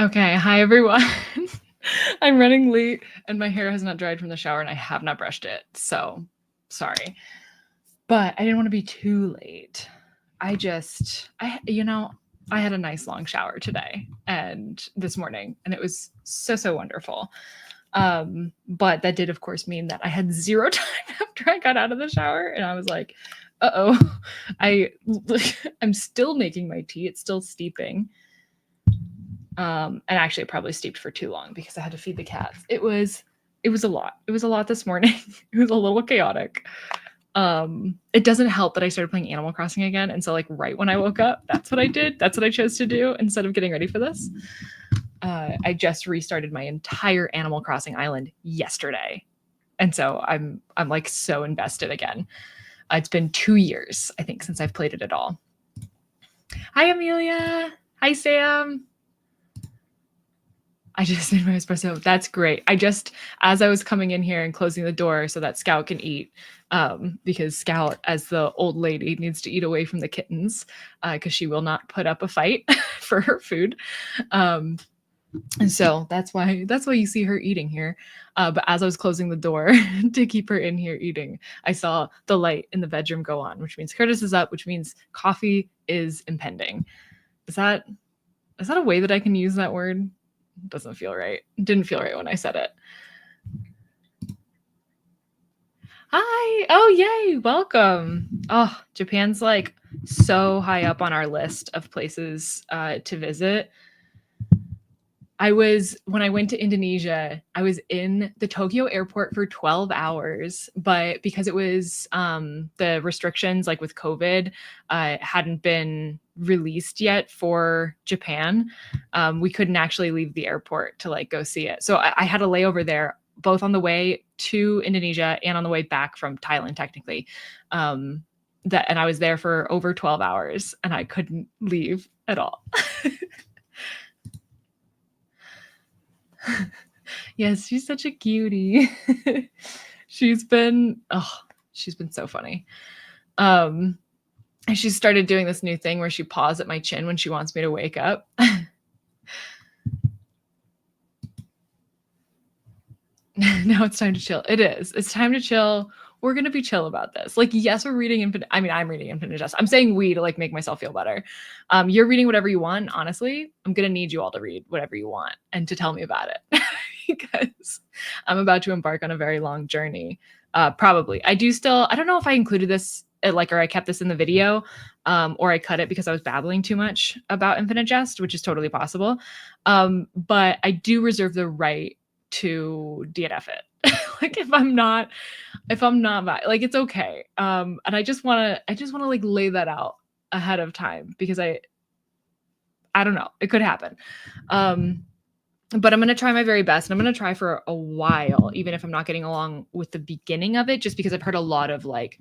Okay, hi everyone. I'm running late and my hair has not dried from the shower and I have not brushed it. So, sorry. But I didn't want to be too late. I had a nice long shower today and this morning and it was so wonderful. But that did of course mean that I had zero time after I got out of the shower and I was like, "Uh-oh. I I'm still making my tea. It's still steeping." And actually it probably steeped for too long because I had to feed the cats. It was a lot. It was a lot this morning. It was a little chaotic. It doesn't help that I started playing Animal Crossing again. And so like right when I woke up, that's what I did. That's what I chose to do instead of getting ready for this. I just restarted my entire Animal Crossing island yesterday. And so I'm like so invested again. It's been 2 years, I think, since I've played it at all. Hi, Amelia. Hi, Sam. I just made my espresso. That's great. As I was coming in here and closing the door so that Scout can eat, because Scout, as the old lady, needs to eat away from the kittens, because she will not put up a fight for her food. And so that's why you see her eating here. But as I was closing the door to keep her in here eating, I saw the light in the bedroom go on, which means Curtis is up, which means coffee is impending. Is that a way that I can use that word? Doesn't feel right. Didn't feel right when I said it. Hi. Oh, yay. Welcome. Oh, Japan's like so high up on our list of places to visit. When I went to Indonesia, I was in the Tokyo airport for 12 hours, but because it was the restrictions like with COVID hadn't been released yet for Japan, we couldn't actually leave the airport to like go see it. So I had a layover there both on the way to Indonesia and on the way back from Thailand technically. And I was there for over 12 hours and I couldn't leave at all. Yes, she's such a cutie. she's been so funny. And she started doing this new thing where she paws at my chin when she wants me to wake up. Now it's time to chill. It is. It's time to chill. We're going to be chill about this. Like, yes, we're reading I'm reading Infinite Jest. I'm saying we to like make myself feel better. You're reading whatever you want. Honestly, I'm going to need you all to read whatever you want and to tell me about it because I'm about to embark on a very long journey. Probably. I don't know if I included this or I kept this in the video or I cut it because I was babbling too much about Infinite Jest, which is totally possible. But I do reserve the right to DNF it. Like if I'm not like it's okay. And I just want to like lay that out ahead of time because I don't know, it could happen. But I'm going to try my very best and I'm going to try for a while, even if I'm not getting along with the beginning of it, just because I've heard a lot of like,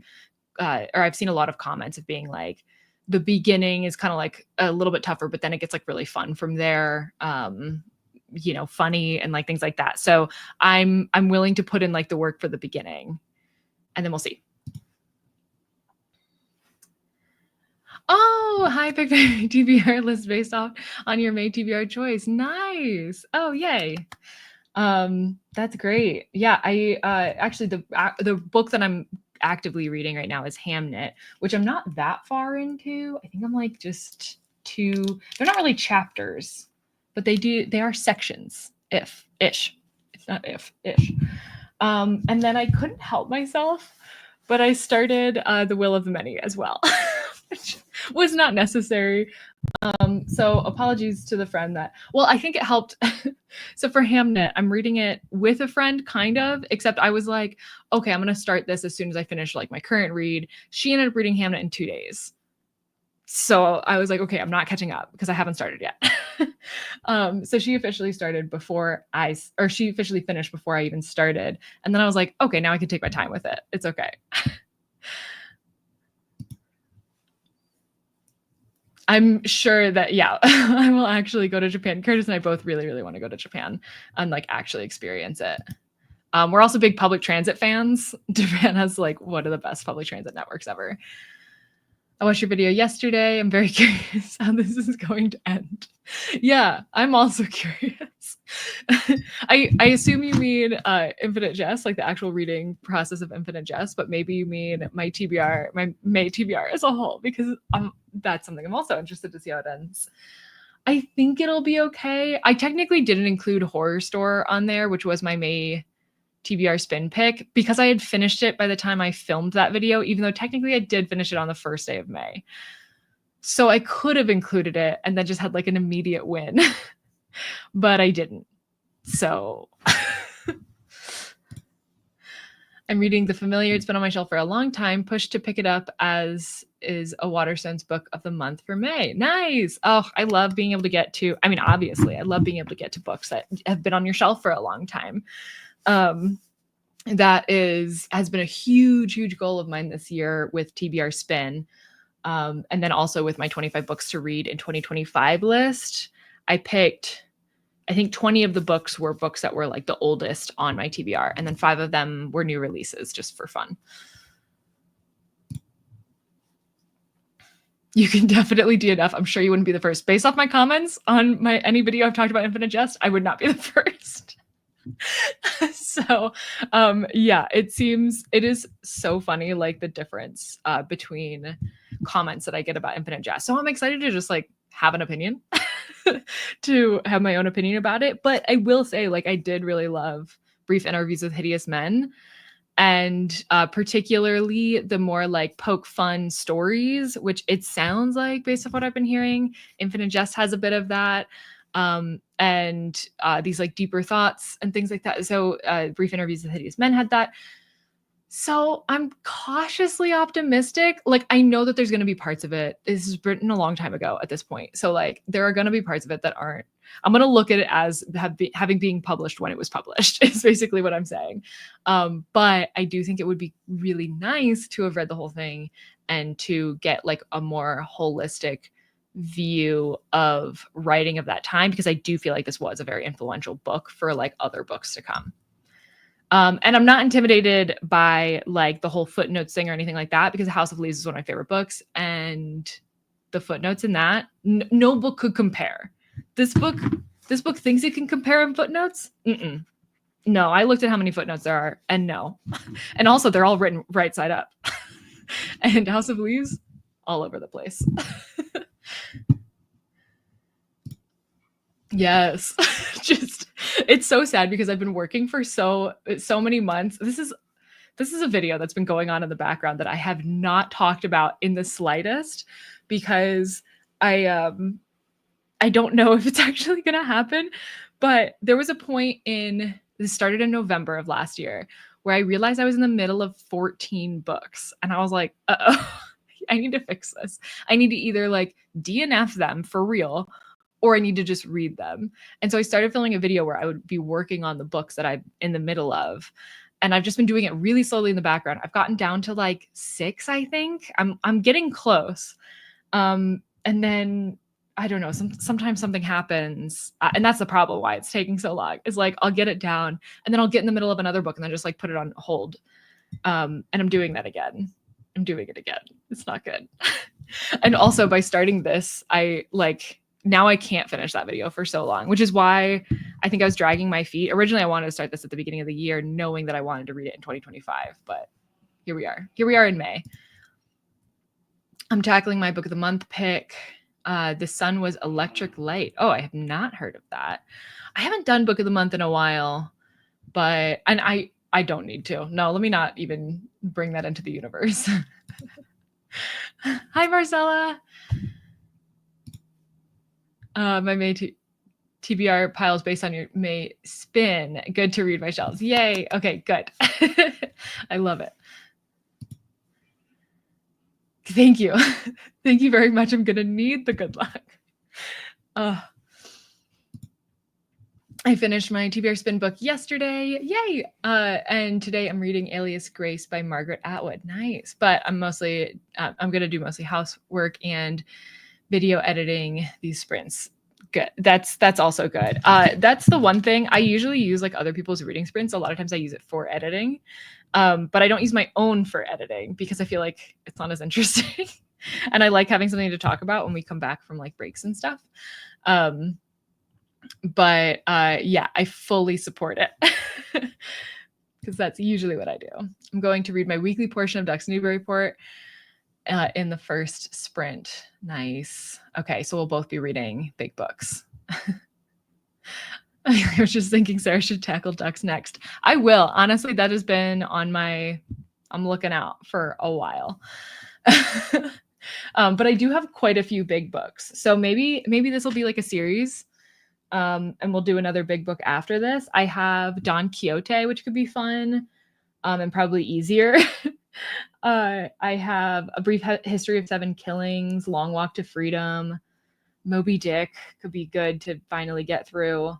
or I've seen a lot of comments of being like, the beginning is kind of like a little bit tougher, but then it gets like really fun from there. Funny and like things like that. So I'm willing to put in like the work for the beginning and then we'll see. Oh, hi, pick TBR list based off on your May TBR choice. Nice. Oh, yay. That's great. Yeah, I actually the book that I'm actively reading right now is Hamnet, which I'm not that far into. I think I'm like just they're not really chapters, but they are sections. Ish. It's not ish. And then I couldn't help myself, but I started The Will of the Many as well, which was not necessary. So apologies to the friend I think it helped. So for Hamnet, I'm reading it with a friend, kind of, except I was like, okay, I'm going to start this as soon as I finish like my current read. She ended up reading Hamnet in 2 days. So I was like, okay, I'm not catching up because I haven't started yet. So she officially started she officially finished before I even started. And then I was like, okay, now I can take my time with it. It's okay. I'm sure that, yeah, I will actually go to Japan. Curtis and I both really, really want to go to Japan and like actually experience it. We're also big public transit fans. Japan has like one of the best public transit networks ever. I watched your video yesterday. I'm very curious how this is going to end. Yeah, I'm also curious. I assume you mean Infinite Jest, like the actual reading process of Infinite Jest, but maybe you mean my TBR, my May TBR as a whole, because that's something I'm also interested to see how it ends. I think it'll be okay. I technically didn't include Horror Store on there, which was my May TBR spin pick, because I had finished it by the time I filmed that video, even though technically I did finish it on the first day of May. So I could have included it and then just had like an immediate win, but I didn't. So I'm reading The Familiar. It's been on my shelf for a long time. Pushed to pick it up, as is a Waterstones book of the month for May. Nice. Oh, I love being able to get to, I mean, obviously, I love being able to get to books that have been on your shelf for a long time. That has been a huge goal of mine this year with TBR Spin. And then also with my 25 books to read in 2025 list, I picked, I think 20 of the books were books that were like the oldest on my TBR. And then 5 of them were new releases just for fun. You can definitely DNF. I'm sure you wouldn't be the first. Based off my comments on any video I've talked about Infinite Jest, I would not be the first. So yeah, it is so funny, like the difference between comments that I get about Infinite Jest. So I'm excited to just like have an opinion, to have my own opinion about it. But I will say, like, I did really love Brief Interviews with Hideous Men, and particularly the more like poke fun stories, which it sounds like, based off what I've been hearing, Infinite Jest has a bit of that. And these like deeper thoughts and things like that. So Brief Interviews with Hideous Men had that. So I'm cautiously optimistic. Like, I know that there's going to be parts of it. This is written a long time ago at this point. So like there are going to be parts of it that aren't, I'm going to look at it as having being published when it was published is basically what I'm saying. But I do think it would be really nice to have read the whole thing and to get like a more holistic view of writing of that time, because I do feel like this was a very influential book for like other books to come. And I'm not intimidated by like the whole footnotes thing or anything like that, because House of Leaves is one of my favorite books, and the footnotes in that, no book could compare. This book thinks it can compare in footnotes. No, I looked at how many footnotes there are, and no. And also they're all written right side up. And House of Leaves, all over the place. Yes. Just, it's so sad because I've been working for so many months. This is a video that's been going on in the background that I have not talked about in the slightest, because I don't know if it's actually going to happen. But there was a point this started in November of last year, where I realized I was in the middle of 14 books, and I was like, uh-oh, I need to fix this. I need to either like DNF them for real, or I need to just read them. And so I started filming a video where I would be working on the books that I'm in the middle of. And I've just been doing it really slowly in the background. I've gotten down to like 6, I think. I'm getting close. And then I don't know, sometimes something happens. And that's the problem why it's taking so long. Is like I'll get it down and then I'll get in the middle of another book and then just like put it on hold. And I'm doing that again. I'm doing it again. It's not good. And also by starting this, now I can't finish that video for so long, which is why I think I was dragging my feet. Originally, I wanted to start this at the beginning of the year, knowing that I wanted to read it in 2025. But here we are. Here we are in May. I'm tackling my book of the month pick. The Sun Was Electric Light. Oh, I have not heard of that. I haven't done book of the month in a while, and I don't need to. No, let me not even bring that into the universe. Hi, Marcella. My May TBR pile is based on your May spin. Good to read my shelves. Yay. Okay, good. I love it. Thank you. Thank you very much. I'm going to need the good luck. I finished my TBR spin book yesterday. Yay. And today I'm reading Alias Grace by Margaret Atwood. Nice. But I'm going to do mostly housework and video editing these sprints. Good. That's also good. That's the one thing I usually use, like other people's reading sprints. A lot of times I use it for editing. But I don't use my own for editing because I feel like it's not as interesting. And I like having something to talk about when we come back from like breaks and stuff. But yeah, I fully support it because that's usually what I do. I'm going to read my weekly portion of Duck's Newbury Report in the first sprint. Nice. Okay, so we'll both be reading big books. I was just thinking Sarah should tackle ducks next. I will. Honestly, that has been on my, I'm looking out for a while. But I do have quite a few big books. So maybe this will be like a series. And we'll do another big book after this. I have Don Quixote, which could be fun and probably easier. I have A Brief History of Seven Killings, Long Walk to Freedom, Moby Dick could be good to finally get through.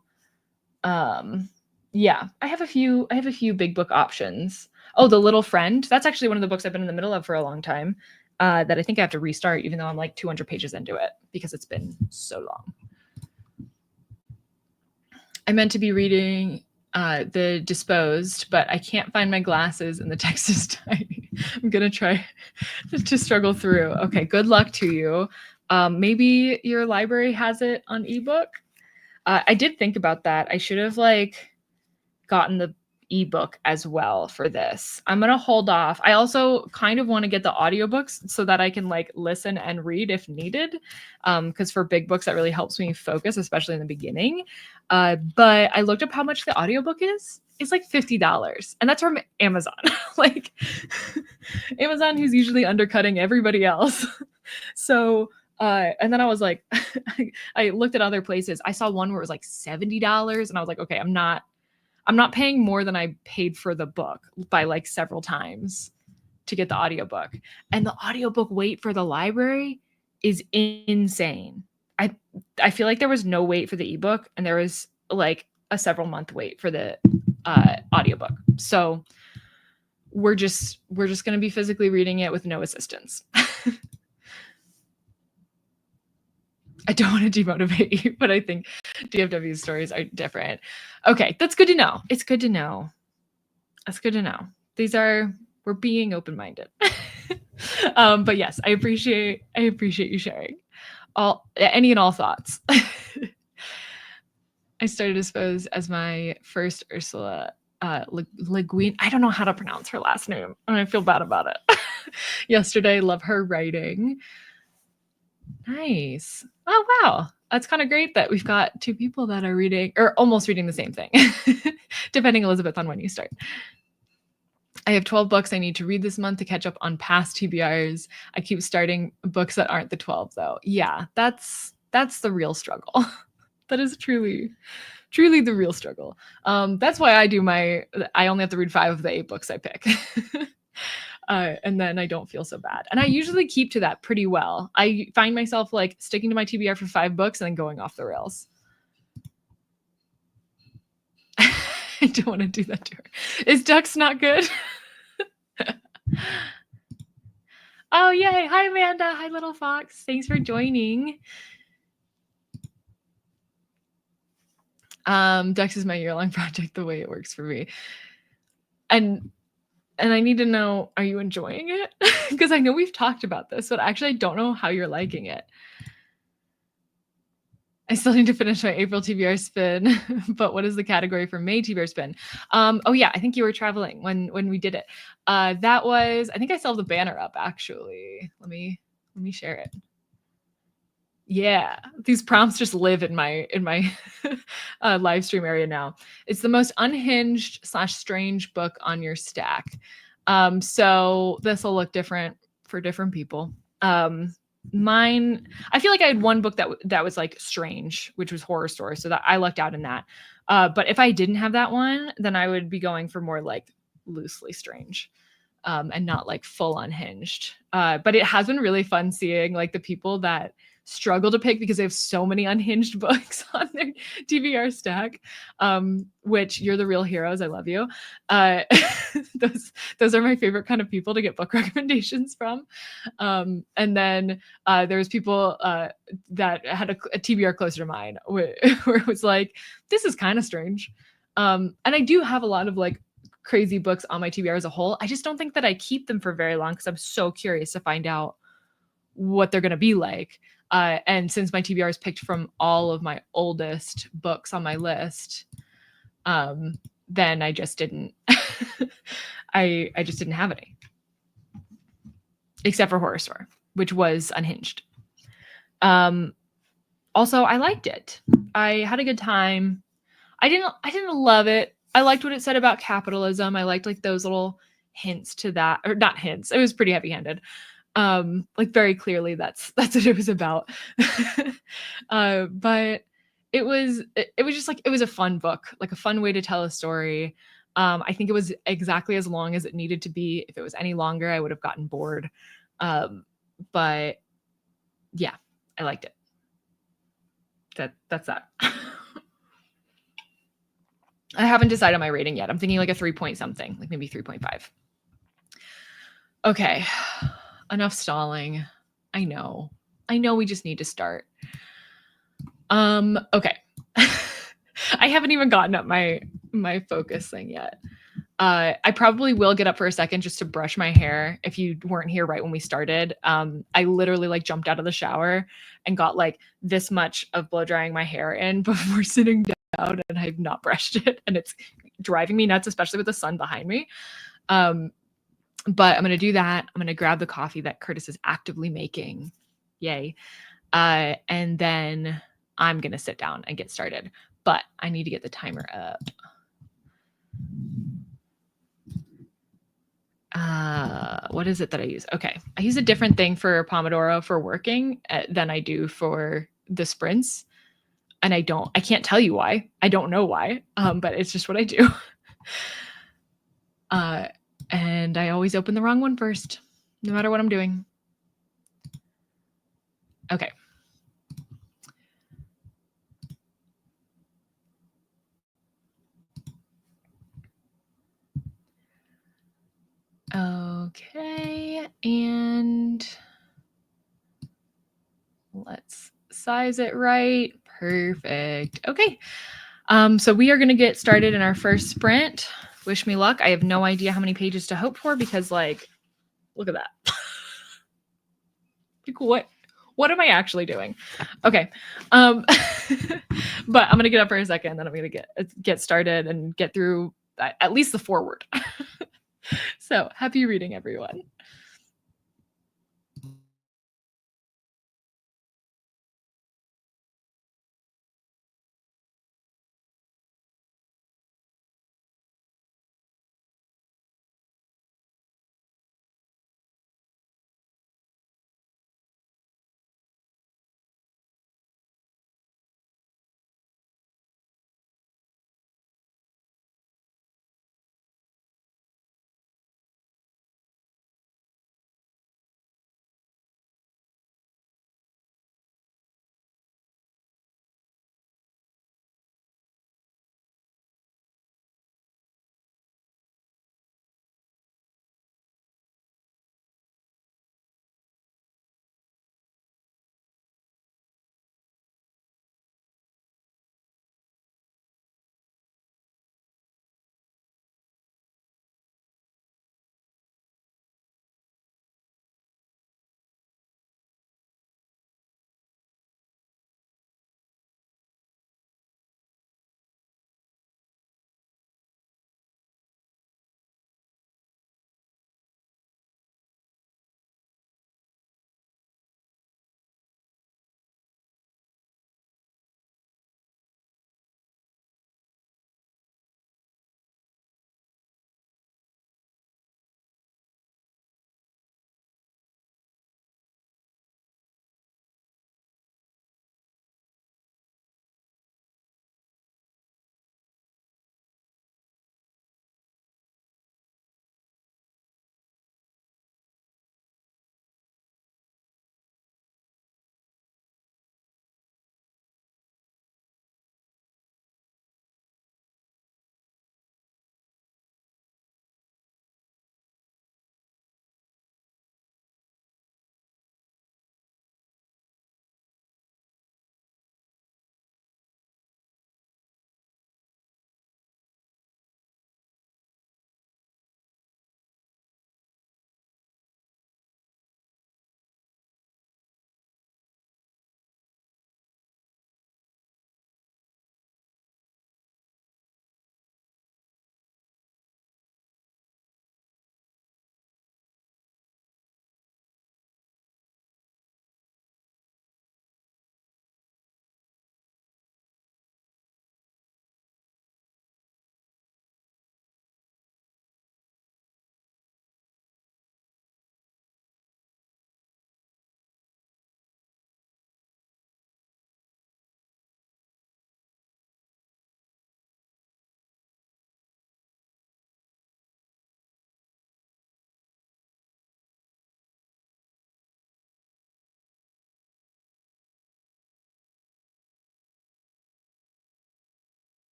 Yeah, I have a few big book options. Oh, The Little Friend. That's actually one of the books I've been in the middle of for a long time that I think I have to restart, even though I'm like 200 pages into it because it's been so long. I meant to be reading The Disposed, but I can't find my glasses and the text is tiny. I'm going to try to struggle through. Okay, good luck to you. Maybe your library has it on ebook. I did think about that. I should have like gotten the ebook as well for this. I'm going to hold off. I also kind of want to get the audiobooks so that I can like listen and read if needed. Because for big books, that really helps me focus, especially in the beginning. But I looked up how much the audiobook is. It's like $50. And that's from Amazon. Like Amazon, who's usually undercutting everybody else. So and then I was like, I looked at other places. I saw one where it was like $70. And I was like, okay, I'm not paying more than I paid for the book by like several times to get the audiobook. And the audiobook wait for the library is insane. I feel like there was no wait for the ebook and there was like a several month wait for the audiobook. So we're just going to be physically reading it with no assistance. I don't want to demotivate you, but I think DFW's stories are different. Okay, that's good to know. It's good to know. That's good to know. We're being open-minded. But yes, I appreciate you sharing any and all thoughts. I started Dispose as my first Ursula Le Guin. I don't know how to pronounce her last name, and I feel bad about it. Yesterday, love her writing. Nice. Oh, wow. That's kind of great that we've got two people that are reading or almost reading the same thing, depending, Elizabeth, on when you start. I have 12 books I need to read this month to catch up on past TBRs. I keep starting books that aren't the 12, though. Yeah, that's the real struggle. That is truly the real struggle. That's why I only have to read 5 of the 8 books I pick. And then I don't feel so bad. And I usually keep to that pretty well. I find myself like sticking to my TBR for 5 books and then going off the rails. I don't want to do that to her. Is Ducks not good? Oh, yay. Hi, Amanda. Hi, Little Fox. Thanks for joining. Ducks is my year-long project, the way it works for me. And I need to know, are you enjoying it? Because I know we've talked about this, but actually I don't know how you're liking it. I still need to finish my April TBR spin, but what is the category for May TBR spin? Oh yeah, I think you were traveling when we did it. That was, I think I still have the banner up actually. Let me share it. Yeah, these prompts just live in my live stream area now. It's the most unhinged / strange book on your stack. So this will look different for different people. Mine, I feel like I had one book that was like strange, which was horror story, so that I lucked out in that. But if I didn't have that one, then I would be going for more like loosely strange, and not like full unhinged. But it has been really fun seeing like the people that struggle to pick because they have so many unhinged books on their TBR stack, which you're the real heroes. I love you. Those are my favorite kind of people to get book recommendations from. And then there was people that had a TBR closer to mine where it was like, this is kind of strange. And I do have a lot of like crazy books on my TBR as a whole. I just don't think that I keep them for very long because I'm so curious to find out what they're going to be like. And since my TBR is picked from all of my oldest books on my list, then I just didn't I just didn't have any, except for Horror Store, which was unhinged. Also, I liked it. I had a good time. I didn't love it. I liked what it said about capitalism. I liked like those little hints to that, or not hints. It was pretty heavy-handed. Like very clearly that's what it was about. But it was just like it was a fun book, like a fun way to tell a story. I think it was exactly as long as it needed to be. If it was any longer, I would have gotten bored. But yeah, I liked it. That's that. I haven't decided my rating yet. I'm thinking like a 3 point something, like maybe 3.5. Okay. Enough stalling. I know we just need to start. Okay. I haven't even gotten up my focus thing yet. I probably will get up for a second just to brush my hair. If you weren't here right when we started, I literally like jumped out of the shower and got like this much of blow drying my hair in before sitting down, and I've not brushed it, and it's driving me nuts, especially with the sun behind me. But I'm gonna do that. I'm gonna grab the coffee that Curtis is actively making. Yay. And then I'm gonna sit down and get started. But I need to get the timer up. What is it that I use? Okay. I use a different thing for Pomodoro for working than I do for the sprints. And I can't tell you why. I don't know why. But it's just what I do. And I always open the wrong one first, no matter what I'm doing. Okay. Okay, and let's size it right. Perfect. Okay. So we are going to get started in our first sprint. Wish me luck. I have no idea how many pages to hope for because, like, look at that. What am I actually doing? Okay. But I'm going to get up for a second, then I'm going to get started and get through at least the foreword. So happy reading, everyone.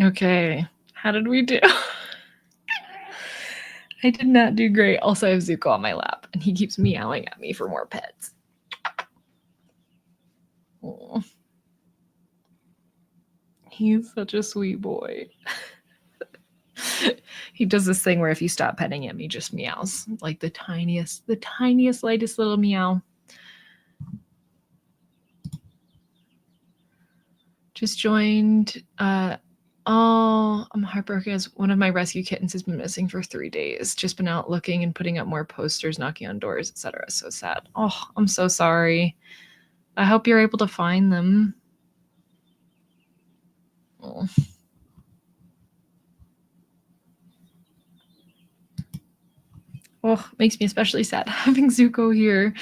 Okay. How did we do? I did not do great. Also, I have Zuko on my lap, and he keeps meowing at me for more pets. Oh. He's such a sweet boy. He does this thing where if you stop petting him, he just meows. Like the tiniest, lightest little meow. Just joined. Oh, I'm heartbroken as one of my rescue kittens has been missing for 3 days. Just been out looking and putting up more posters, knocking on doors, etc. So sad. Oh, I'm so sorry. I hope you're able to find them. Oh. Oh, makes me especially sad having Zuko here.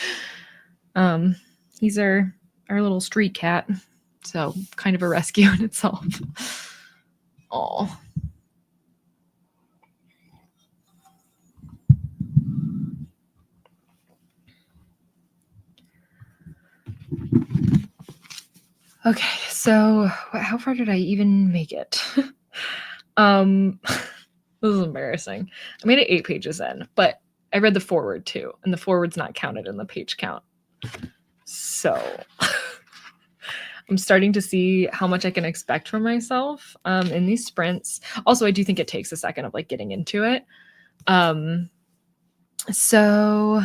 He's our little street cat, so kind of a rescue in itself. Oh. Okay, so how far did I even make it? This is embarrassing. I made it 8 pages in, but I read the foreword too, and the foreword's not counted in the page count. So I'm starting to see how much I can expect from myself in these sprints. Also, I do think it takes a second of like getting into it. So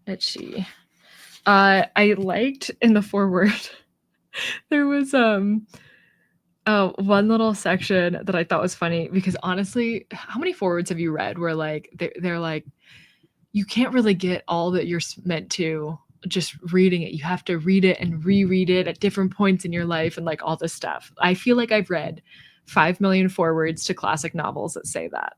let's see. I liked in the foreword there was one little section that I thought was funny because honestly, how many forwards have you read where like they're like, you can't really get all that you're meant to just reading it. You have to read it and reread it at different points in your life and like all this stuff. I feel like I've read 5 million forwards to classic novels that say that.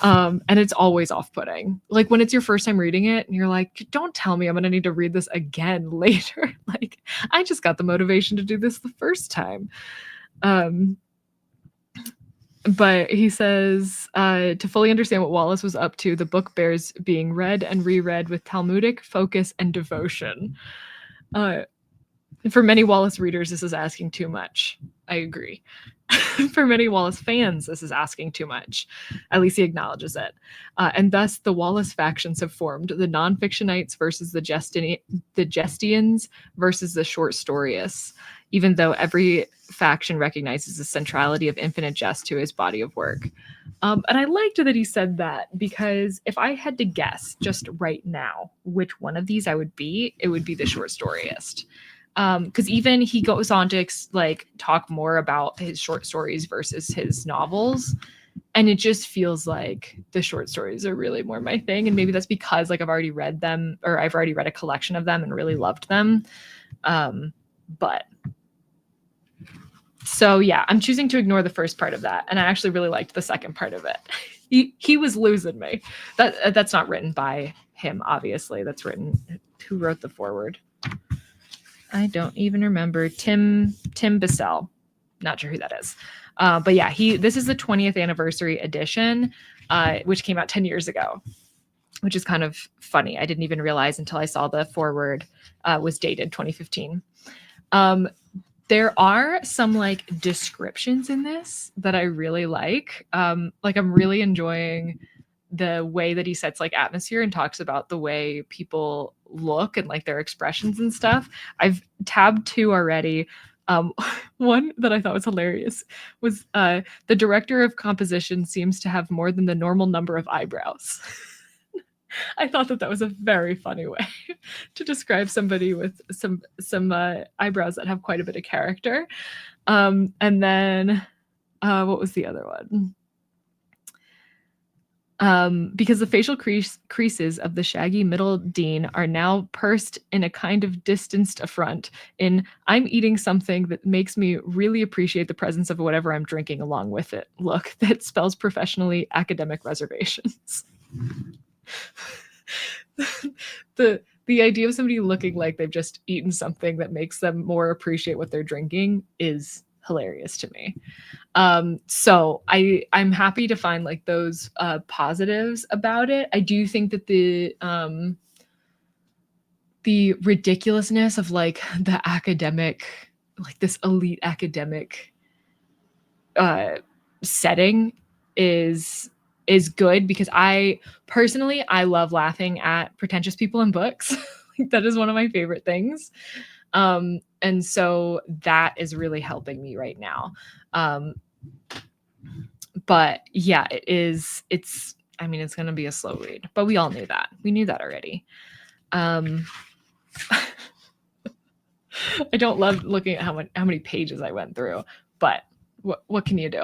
And it's always off-putting. Like when it's your first time reading it and you're like, don't tell me I'm gonna need to read this again later. Like I just got the motivation to do this the first time. But he says, to fully understand what Wallace was up to, the book bears being read and reread with Talmudic focus and devotion. For many Wallace readers, this is asking too much. I agree. For many Wallace fans, this is asking too much. At least he acknowledges it. And thus, the Wallace factions have formed: the non-fictionites versus the Jestians versus the short storyists, even though every faction recognizes the centrality of Infinite Jest to his body of work. And I liked that he said that, because if I had to guess just right now which one of these I would be, it would be the short storyist. Because even he goes on to like talk more about his short stories versus his novels, and it just feels like the short stories are really more my thing. And maybe that's because like I've already read them, or I've already read a collection of them and really loved them. But so yeah, I'm choosing to ignore the first part of that, and I actually really liked the second part of it. He was losing me. That's not written by him, obviously. That's written. Who wrote the foreword? I don't even remember. Tim Bissell. Not sure who that is. But yeah, this is the 20th anniversary edition, which came out 10 years ago, which is kind of funny. I didn't even realize until I saw the foreword was dated 2015. There are some like descriptions in this that I really like. Like I'm really enjoying the way that he sets like atmosphere and talks about the way people look and like their expressions and stuff. I've tabbed 2 already. One that I thought was hilarious was the director of composition seems to have more than the normal number of eyebrows. I thought that was a very funny way to describe somebody with some eyebrows that have quite a bit of character. And then what was the other one? Because the facial creases of the shaggy middle dean are now pursed in a kind of distanced affront in I'm eating something that makes me really appreciate the presence of whatever I'm drinking along with it look that spells professionally academic reservations. The idea of somebody looking like they've just eaten something that makes them more appreciate what they're drinking is hilarious to me. So I'm happy to find like those positives about it. I do think that the ridiculousness of like the academic, like this elite academic setting is good, because I personally, I love laughing at pretentious people in books. That is one of my favorite things. And so that is really helping me right now. But yeah, it's I mean, it's going to be a slow read, but we all knew that. We knew that already. I don't love looking at how many pages I went through, but what can you do?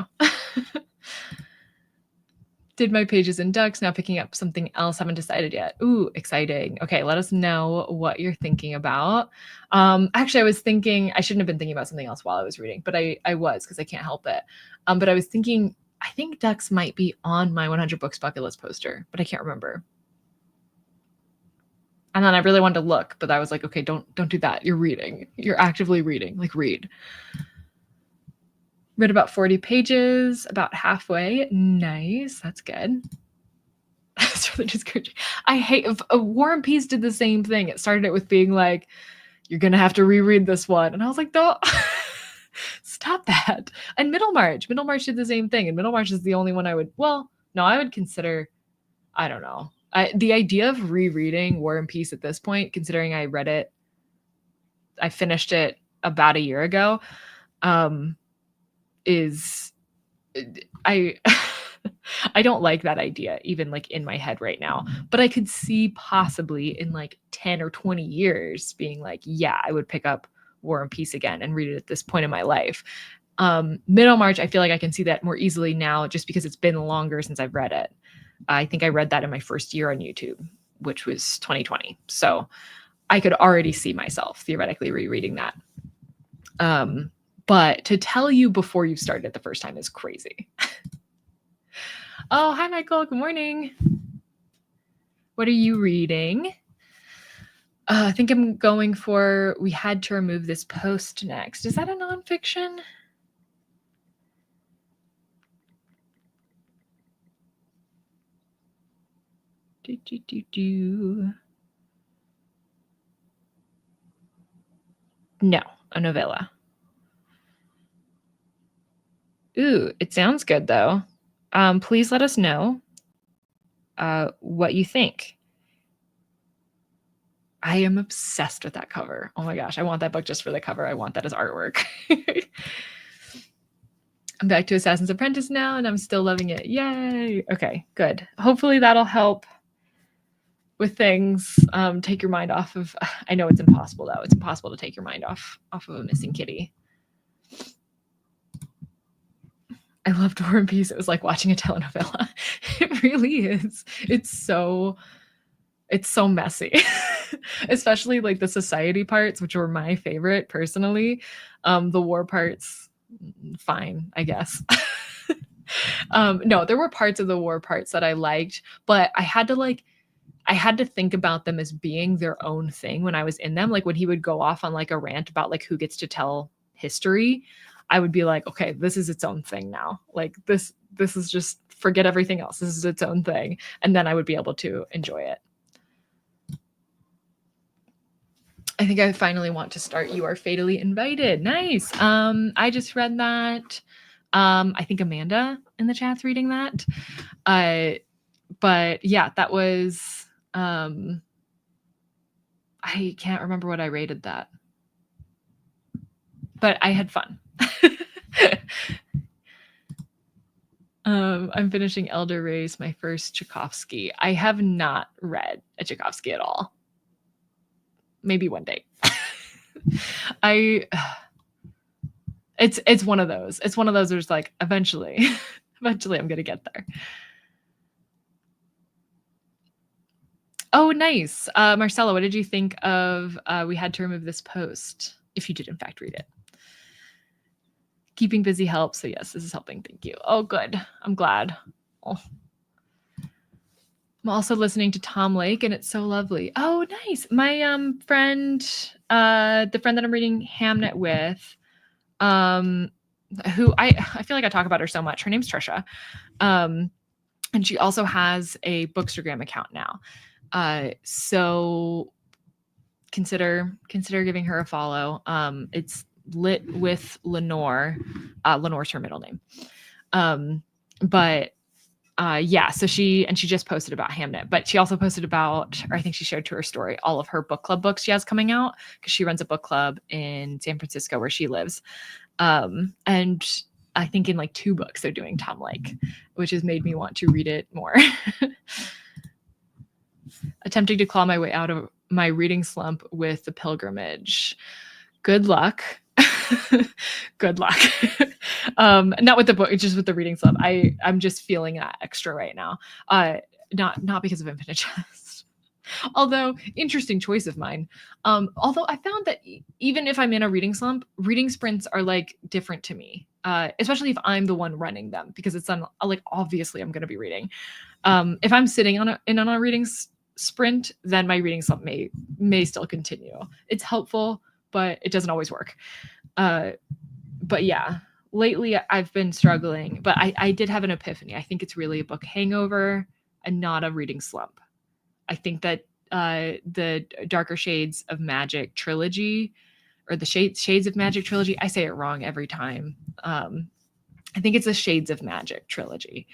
Did my pages in ducks, now picking up something else, haven't decided yet. Ooh, exciting. Okay, let us know what you're thinking about. Actually, I was thinking, I shouldn't have been thinking about something else while I was reading, but I was, because I can't help it. But I was thinking, I think ducks might be on my 100 books bucket list poster, but I can't remember. And then I really wanted to look, but I was like, okay, don't do that. You're reading. You're actively reading. Like, read. Read about 40 pages, about halfway. Nice. That's good. That's really discouraging. I hate War and Peace did the same thing. It started it with being like, you're gonna have to reread this one. And I was like, no, stop that. And Middlemarch did the same thing. And Middlemarch is the only one I would consider, I don't know. The idea of rereading War and Peace at this point, considering I finished it about a year ago, is I don't like that idea, even like in my head right now, but I could see possibly in like 10 or 20 years being like, yeah, I would pick up War and Peace again and read it at this point in my life. Middlemarch, I feel like I can see that more easily now, just because it's been longer since I've read it. I think I read that in my first year on YouTube, which was 2020. So I could already see myself theoretically rereading that. But to tell you before you've started it the first time is crazy. Oh, hi, Michael. Good morning. What are you reading? I think I'm going for We Had to Remove This Post next. Is that a nonfiction? No, a novella. Ooh, it sounds good though. Please let us know what you think. I am obsessed with that cover. Oh my gosh, I want that book just for the cover. I want that as artwork. I'm back to Assassin's Apprentice now, and I'm still loving it. Yay! Okay, good. Hopefully that'll help with things. Take your mind off of. I know it's impossible though. It's impossible to take your mind off of a missing kitty. I loved War and Peace. It was like watching a telenovela. It really is. It's so messy. Especially like the society parts, which were my favorite personally. The war parts, fine, I guess. No, there were parts of the war parts that I liked, but I had to think about them as being their own thing when I was in them. Like when he would go off on like a rant about like who gets to tell history, I would be like, okay, this is its own thing now. Like this is just, forget everything else. This is its own thing. And then I would be able to enjoy it. I think I finally want to start You Are Fatally Invited. Nice. I just read that. I think Amanda in the chat's reading that. But yeah, that was, I can't remember what I rated that, but I had fun. I'm finishing Elder Race, my first Tchaikovsky. I have not read a Tchaikovsky at all. Maybe one day. It's one of those. It's one of those there's like eventually I'm gonna get there. Oh, nice. Marcella, what did you think of We Had to Remove This Post? If you did in fact read it. Keeping busy helps. So yes, this is helping. Thank you. Oh, good. I'm glad. Oh. I'm also listening to Tom Lake, and it's so lovely. Oh, nice. My friend, the friend that I'm reading Hamnet with, who I feel like I talk about her so much. Her name's Trisha. And she also has a Bookstagram account now. So consider giving her a follow. It's lit with Lenore. Lenore's her middle name. But yeah, so she just posted about Hamnet, but she also posted about, or I think she shared to her story, all of her book club books she has coming out, because she runs a book club in San Francisco where she lives. And I think in like 2 books they're doing Tom Lake, which has made me want to read it more. Attempting to claw my way out of my reading slump with The Pilgrimage. Good luck. Good luck. Not with the book, just with the reading slump. I'm just feeling that extra right now. Not because of Infinite Jest. Although, interesting choice of mine. Although I found that even if I'm in a reading slump, reading sprints are like different to me, especially if I'm the one running them, because it's like obviously I'm going to be reading. If I'm sitting on a reading sprint, then my reading slump may still continue. It's helpful, but it doesn't always work. But yeah, lately I've been struggling, but I did have an epiphany. I think it's really a book hangover and not a reading slump. I think that the Darker Shades of Magic trilogy, or the Shades of Magic trilogy, I say it wrong every time. I think it's a Shades of Magic trilogy.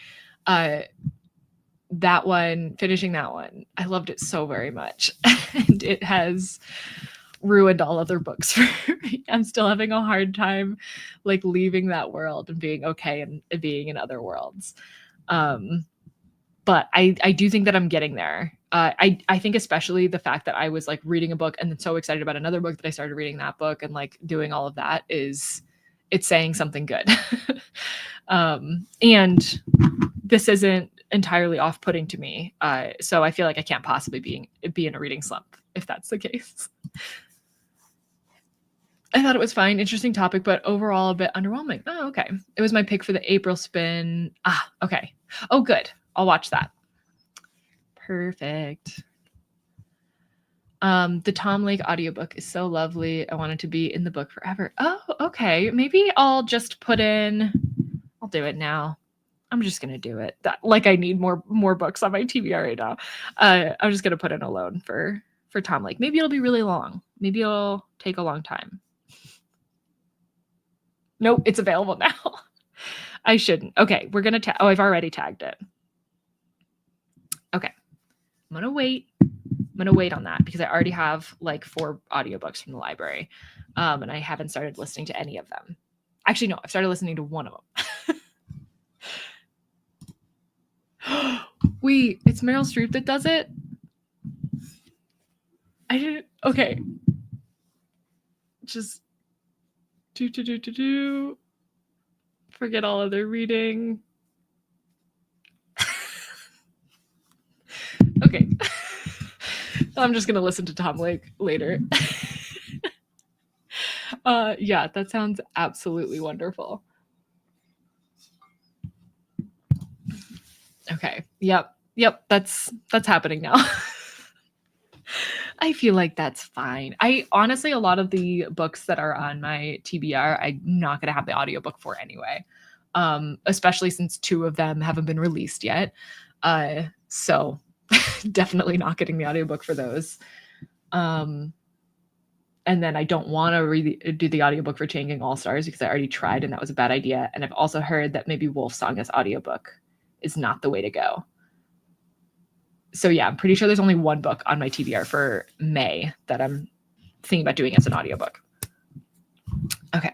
That one, finishing that one, I loved it so very much. And it has ruined all other books for me. I'm still having a hard time like leaving that world and being okay and being in other worlds. But I do think that I'm getting there. I think especially the fact that I was like reading a book and then so excited about another book that I started reading that book and like doing all of that it's saying something good. And this isn't entirely off-putting to me. So I feel like I can't possibly be in a reading slump if that's the case. I thought it was fine. Interesting topic, but overall a bit underwhelming. Oh, okay. It was my pick for the April spin. Okay. Oh, good. I'll watch that. Perfect. The Tom Lake audiobook is so lovely. I wanted to be in the book forever. Oh, okay. Maybe I'll just put in, I'll do it now. I'm just going to do it. Like I need more books on my TBR right now. I'm just going to put in Alone for Tom Lake. Maybe it'll be really long. Maybe it'll take a long time. Nope, it's available now. I shouldn't. Okay, we're going to I've already tagged it. Okay. I'm going to wait. I'm going to wait on that because I already have like 4 audiobooks from the library. And I haven't started listening to any of them. Actually, no, I've started listening to one of them. Wait, it's Meryl Streep that does it? I didn't. Okay. Just do. Forget all other reading. Okay. I'm just going to listen to Tom Lake later. Yeah, that sounds absolutely wonderful. Okay. Yep. That's happening now. I feel like that's fine. I honestly, a lot of the books that are on my TBR, I'm not going to have the audiobook for anyway. Especially since 2 of them haven't been released yet. So definitely not getting the audiobook for those. And then I don't want to do the audiobook for Changing All Stars because I already tried and that was a bad idea. And I've also heard that maybe Wolfsong as audiobook is not the way to go. So yeah, I'm pretty sure there's only 1 book on my TBR for May that I'm thinking about doing as an audiobook. Okay.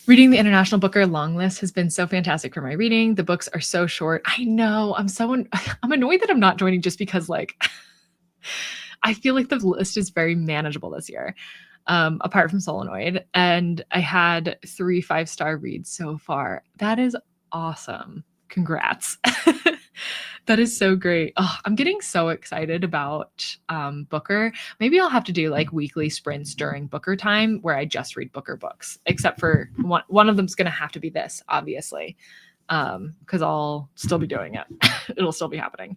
Reading the International Booker long list has been so fantastic for my reading. The books are so short. I know. I'm annoyed that I'm not joining just because like I feel like the list is very manageable this year. Apart from Solenoid, and I had 3 5-star reads so far. That is awesome. Congrats. That is so great. Oh, I'm getting so excited about Booker. Maybe I'll have to do like weekly sprints during Booker time where I just read Booker books, except for one of them's going to have to be this, obviously, because I'll still be doing it. It'll still be happening.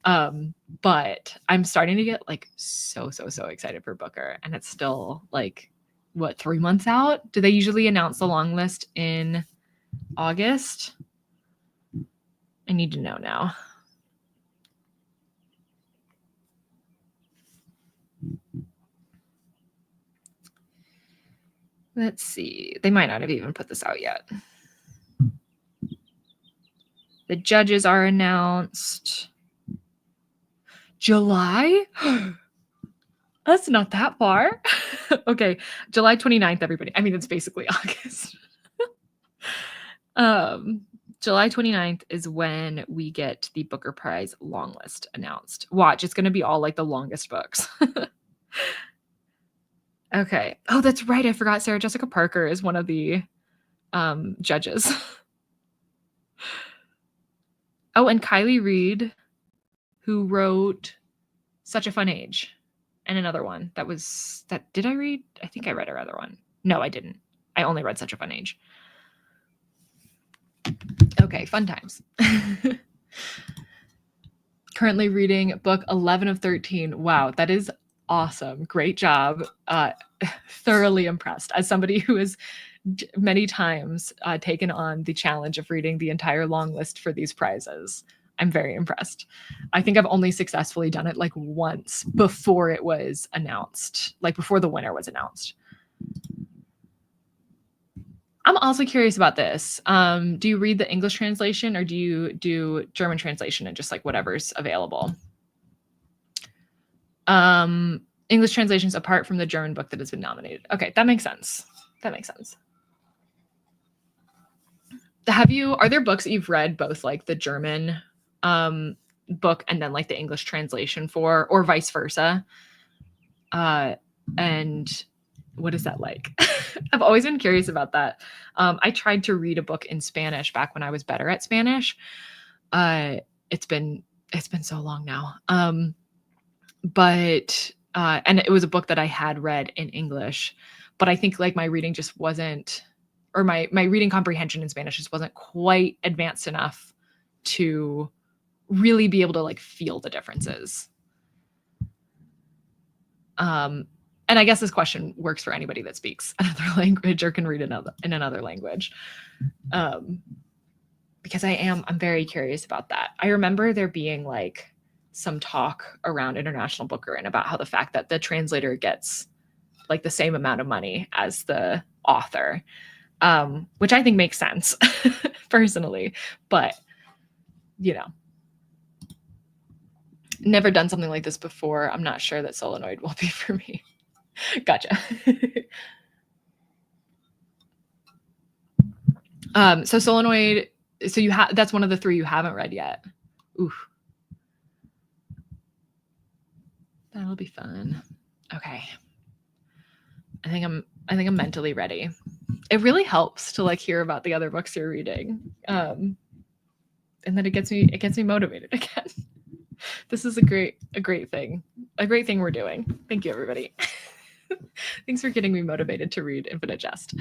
But I'm starting to get like so excited for Booker, and it's still like, what, 3 months out? Do they usually announce the long list in August? I need to know now. Let's see. They might not have even put this out yet. The judges are announced. July? That's not that far. Okay, July 29th, everybody. I mean, it's basically August. July 29th is when we get the Booker Prize long list announced. Watch, it's going to be all like the longest books. Okay. Oh, that's right. I forgot Sarah Jessica Parker is one of the judges. Oh, and Kylie Reed, who wrote Such a Fun Age, and another one did I read? I think I read her other one. No, I didn't. I only read Such a Fun Age. Okay, fun times. Currently reading book 11 of 13. Wow, that is awesome. Great job. Thoroughly impressed. As somebody who has many times taken on the challenge of reading the entire long list for these prizes, I'm very impressed. I think I've only successfully done it like once before it was announced, like before the winner was announced. I'm also curious about this. Do you read the English translation or do you do German translation and just like whatever's available? English translations apart from the German book that has been nominated. Okay, that makes sense. That makes sense. Are there books that you've read both like the German book and then like the English translation for, or vice versa? And what is that like? I've always been curious about that. I tried to read a book in Spanish back when I was better at Spanish. It's been so long now. But and it was a book that I had read in English, but I think like my reading just wasn't, or my reading comprehension in Spanish just wasn't quite advanced enough to really be able to like feel the differences. And I guess this question works for anybody that speaks another language or can read in another language. Because I'm very curious about that. I remember there being like some talk around International Booker and about how the fact that the translator gets like the same amount of money as the author, which I think makes sense personally, but you know, never done something like this before. I'm not sure that Solenoid will be for me. Gotcha. So Solenoid, so that's one of the three you haven't read yet. Oof. That'll be fun. Okay. I think I'm mentally ready. It really helps to like hear about the other books you're reading. And then it gets me motivated again. This is a great thing. A great thing we're doing. Thank you, everybody. Thanks for getting me motivated to read Infinite Jest.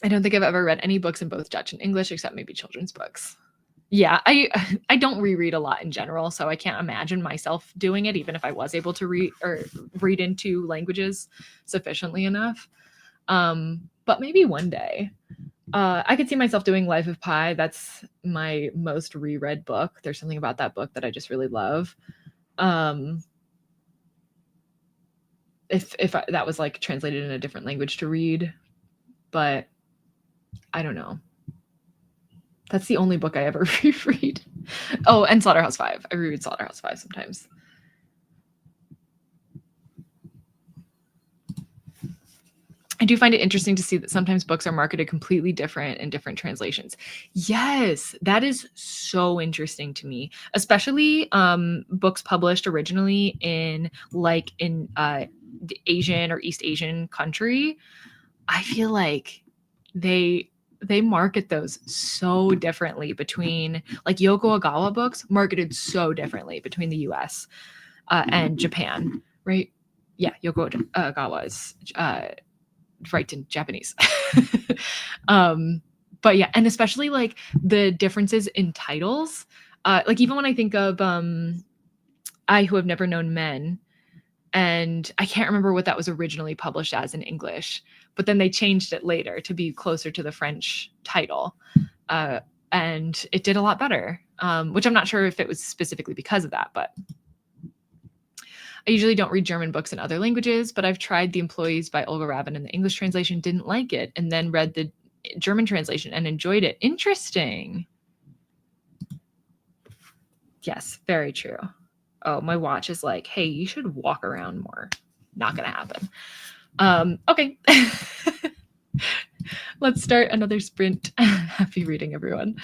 I don't think I've ever read any books in both Dutch and English except maybe children's books. Yeah, I don't reread a lot in general, so I can't imagine myself doing it, even if I was able to read into languages sufficiently enough. But maybe one day. I could see myself doing Life of Pi. That's my most reread book. There's something about that book that I just really love. If that was like translated in a different language to read, but I don't know. That's the only book I ever reread. Oh, and Slaughterhouse-Five. I reread Slaughterhouse-Five sometimes. I do find it interesting to see that sometimes books are marketed completely different in different translations. Yes, that is so interesting to me, especially books published originally in the Asian or East Asian country. I feel like they market those so differently between like Yoko Ogawa books marketed so differently between the US and Japan, right? Yeah, Yoko Ogawa is right in Japanese. But yeah, and especially like the differences in titles. Like even when I think of I Who Have Never Known Men, and I can't remember what that was originally published as in English, but then they changed it later to be closer to the French title. And it did a lot better, which I'm not sure if it was specifically because of that, but I usually don't read German books in other languages, but I've tried The Employees by Olga Ravin in the English translation, didn't like it, and then read the German translation and enjoyed it. Interesting. Yes, very true. Oh, my watch is like, hey, you should walk around more. Not gonna happen. Okay. Let's start another sprint. Happy reading, everyone.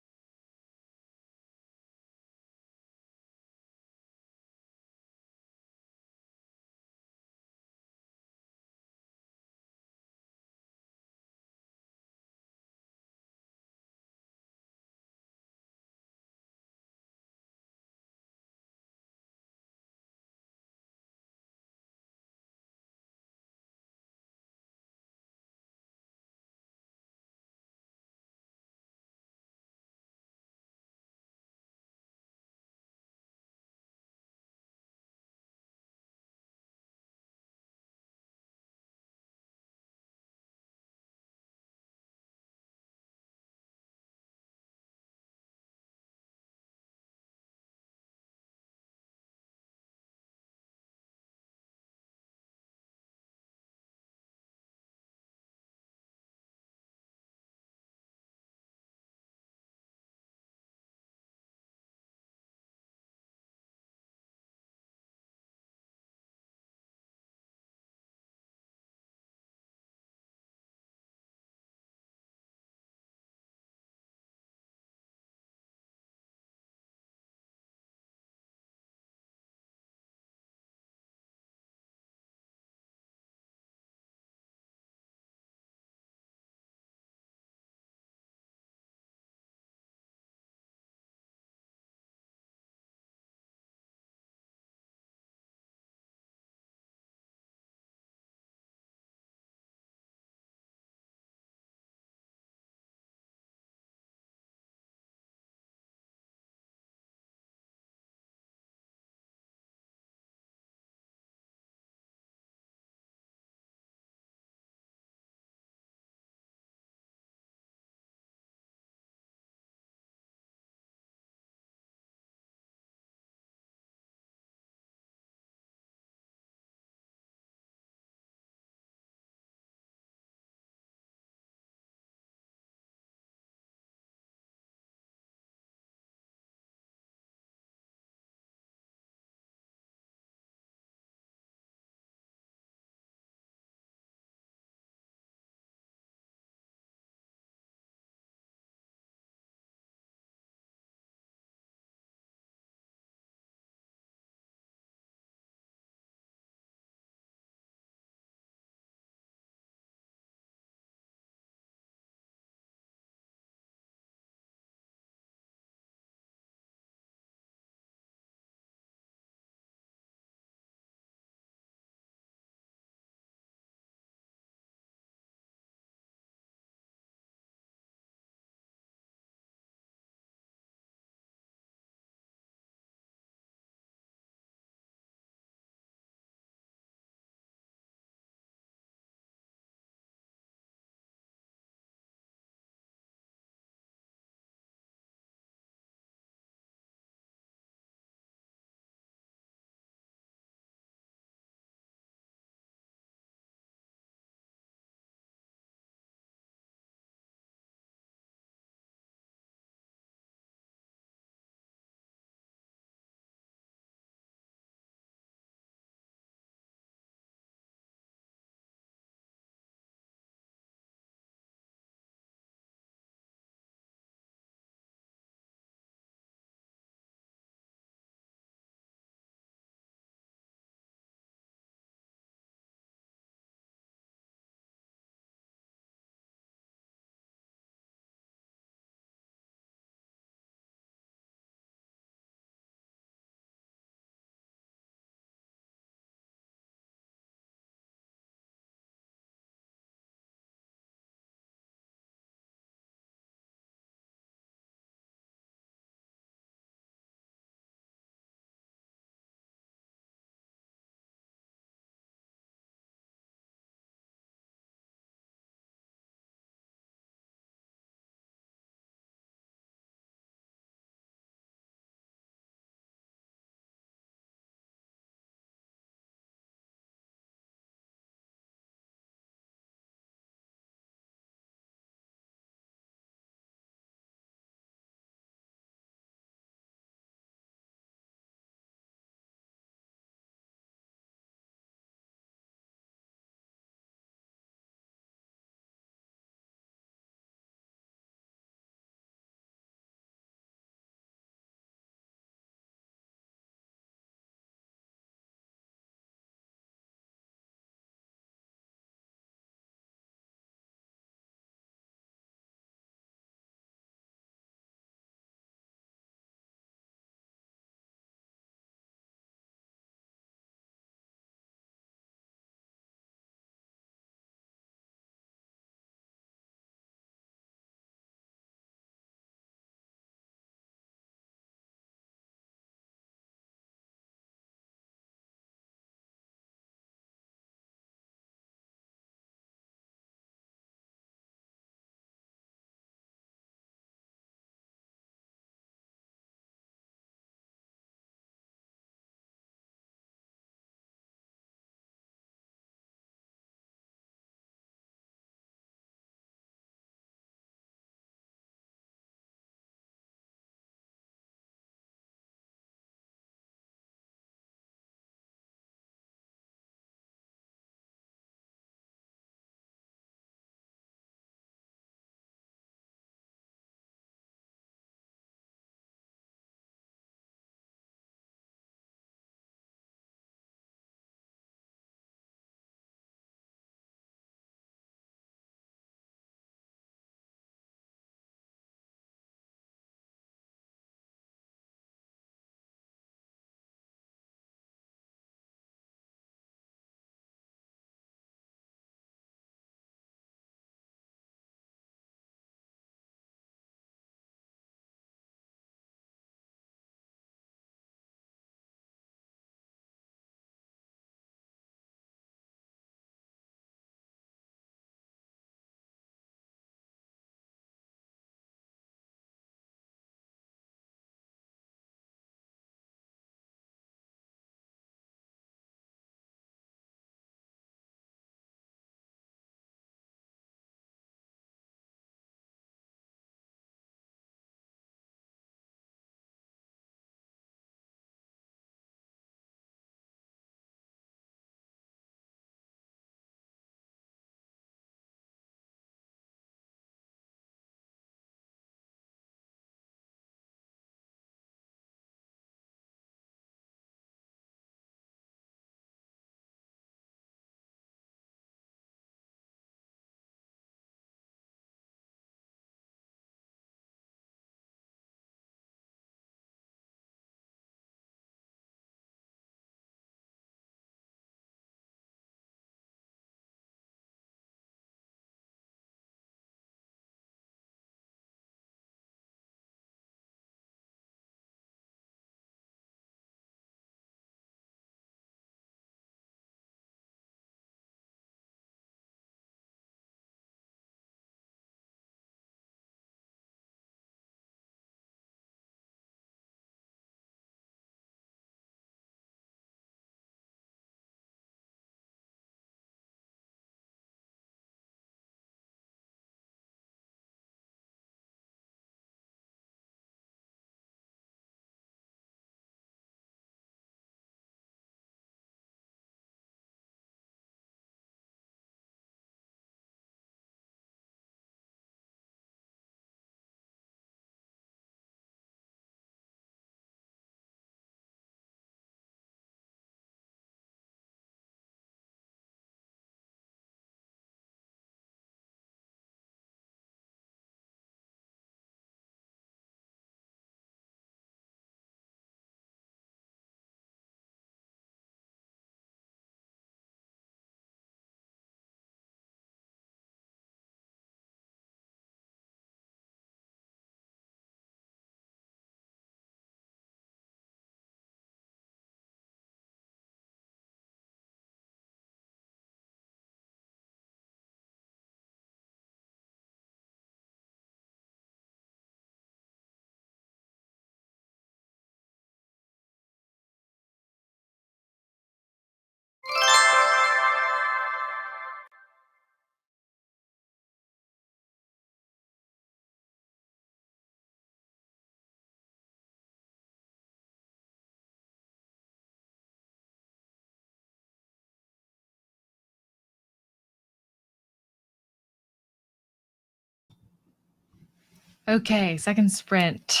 Okay, second sprint.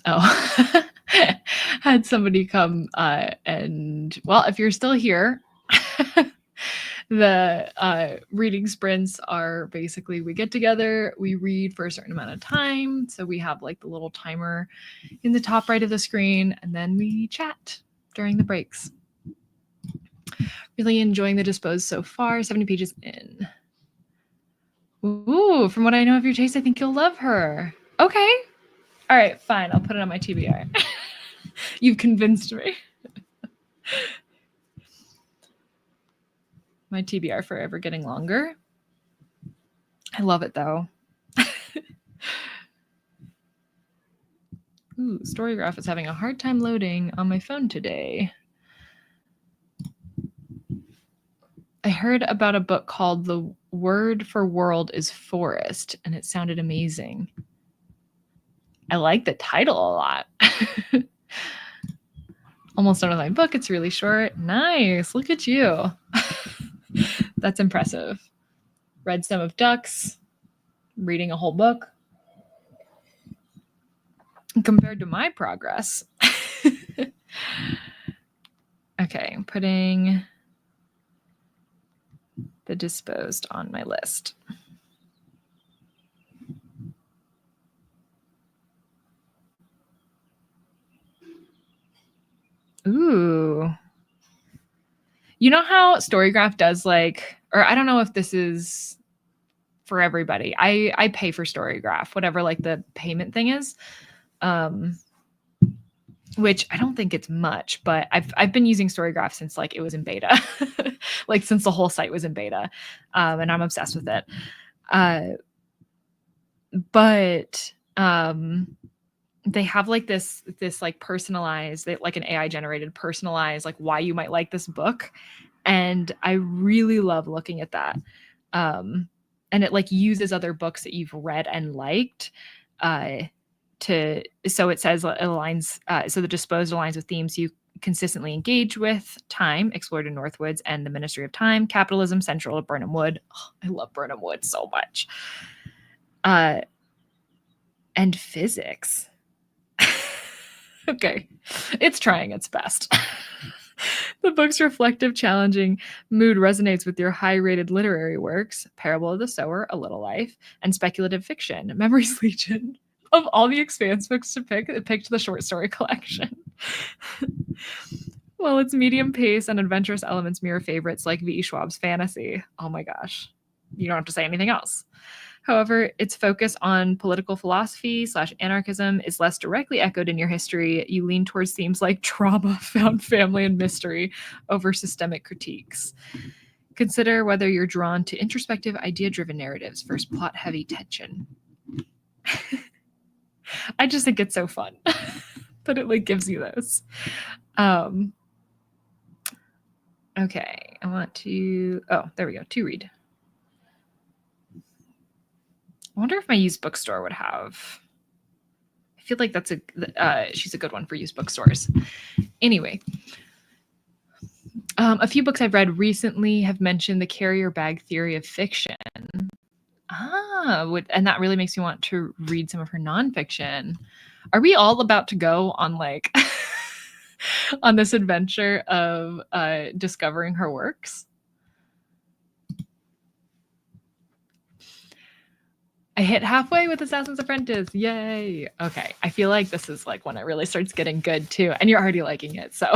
Oh, had somebody come and, well, if you're still here, the reading sprints are basically we get together, we read for a certain amount of time. So we have like the little timer in the top right of the screen, and then we chat during the breaks. Really enjoying the Disposed so far, 70 pages in. Ooh, from what I know of your taste, I think you'll love her. Okay. All right, fine. I'll put it on my TBR. You've convinced me. My TBR forever getting longer. I love it though. Ooh, Storygraph is having a hard time loading on my phone today. I heard about a book called The Word for World is Forest, and it sounded amazing. I like the title a lot. Almost done with my book. It's really short. Nice. Look at you. That's impressive. Read some of Ducks, reading a whole book. Compared to my progress. Okay, I'm putting the Disposed on my list. Ooh. You know how Storygraph does like, or I don't know if this is for everybody. I pay for Storygraph, whatever like the payment thing is. Which I don't think it's much, but I've been using Storygraph since like it was in beta, like since the whole site was in beta, and I'm obsessed with it. But they have like this like personalized, like an AI generated personalized like why you might like this book, and I really love looking at that. And it like uses other books that you've read and liked. So it says it aligns, so the Disposed aligns with themes you consistently engage with: time, explored in Northwoods, and the Ministry of Time, capitalism, central to Burnham Wood. Oh, I love Burnham Wood so much. And physics. Okay, it's trying its best. The book's reflective, challenging mood resonates with your high-rated literary works: Parable of the Sower, A Little Life, and speculative fiction, Memories Legion. Of all the Expanse books to pick, it picked the short story collection. Well, its medium pace and adventurous elements mirror favorites like V. Schwab's fantasy. Oh my gosh. You don't have to say anything else. However, its focus on political philosophy / anarchism is less directly echoed in your history. You lean towards themes like trauma, found family, and mystery over systemic critiques. Consider whether you're drawn to introspective, idea-driven narratives versus plot-heavy tension. I just think it's so fun that it like gives you those. Okay, I want to, oh, there we go, to read. I wonder if my used bookstore would have, I feel like that's she's a good one for used bookstores. Anyway, a few books I've read recently have mentioned the carrier bag theory of fiction. And that really makes me want to read some of her nonfiction. Are we all about to go on like on this adventure of discovering her works? I hit halfway with Assassin's Apprentice. Yay. Okay. I feel like this is like when it really starts getting good too. And you're already liking it. So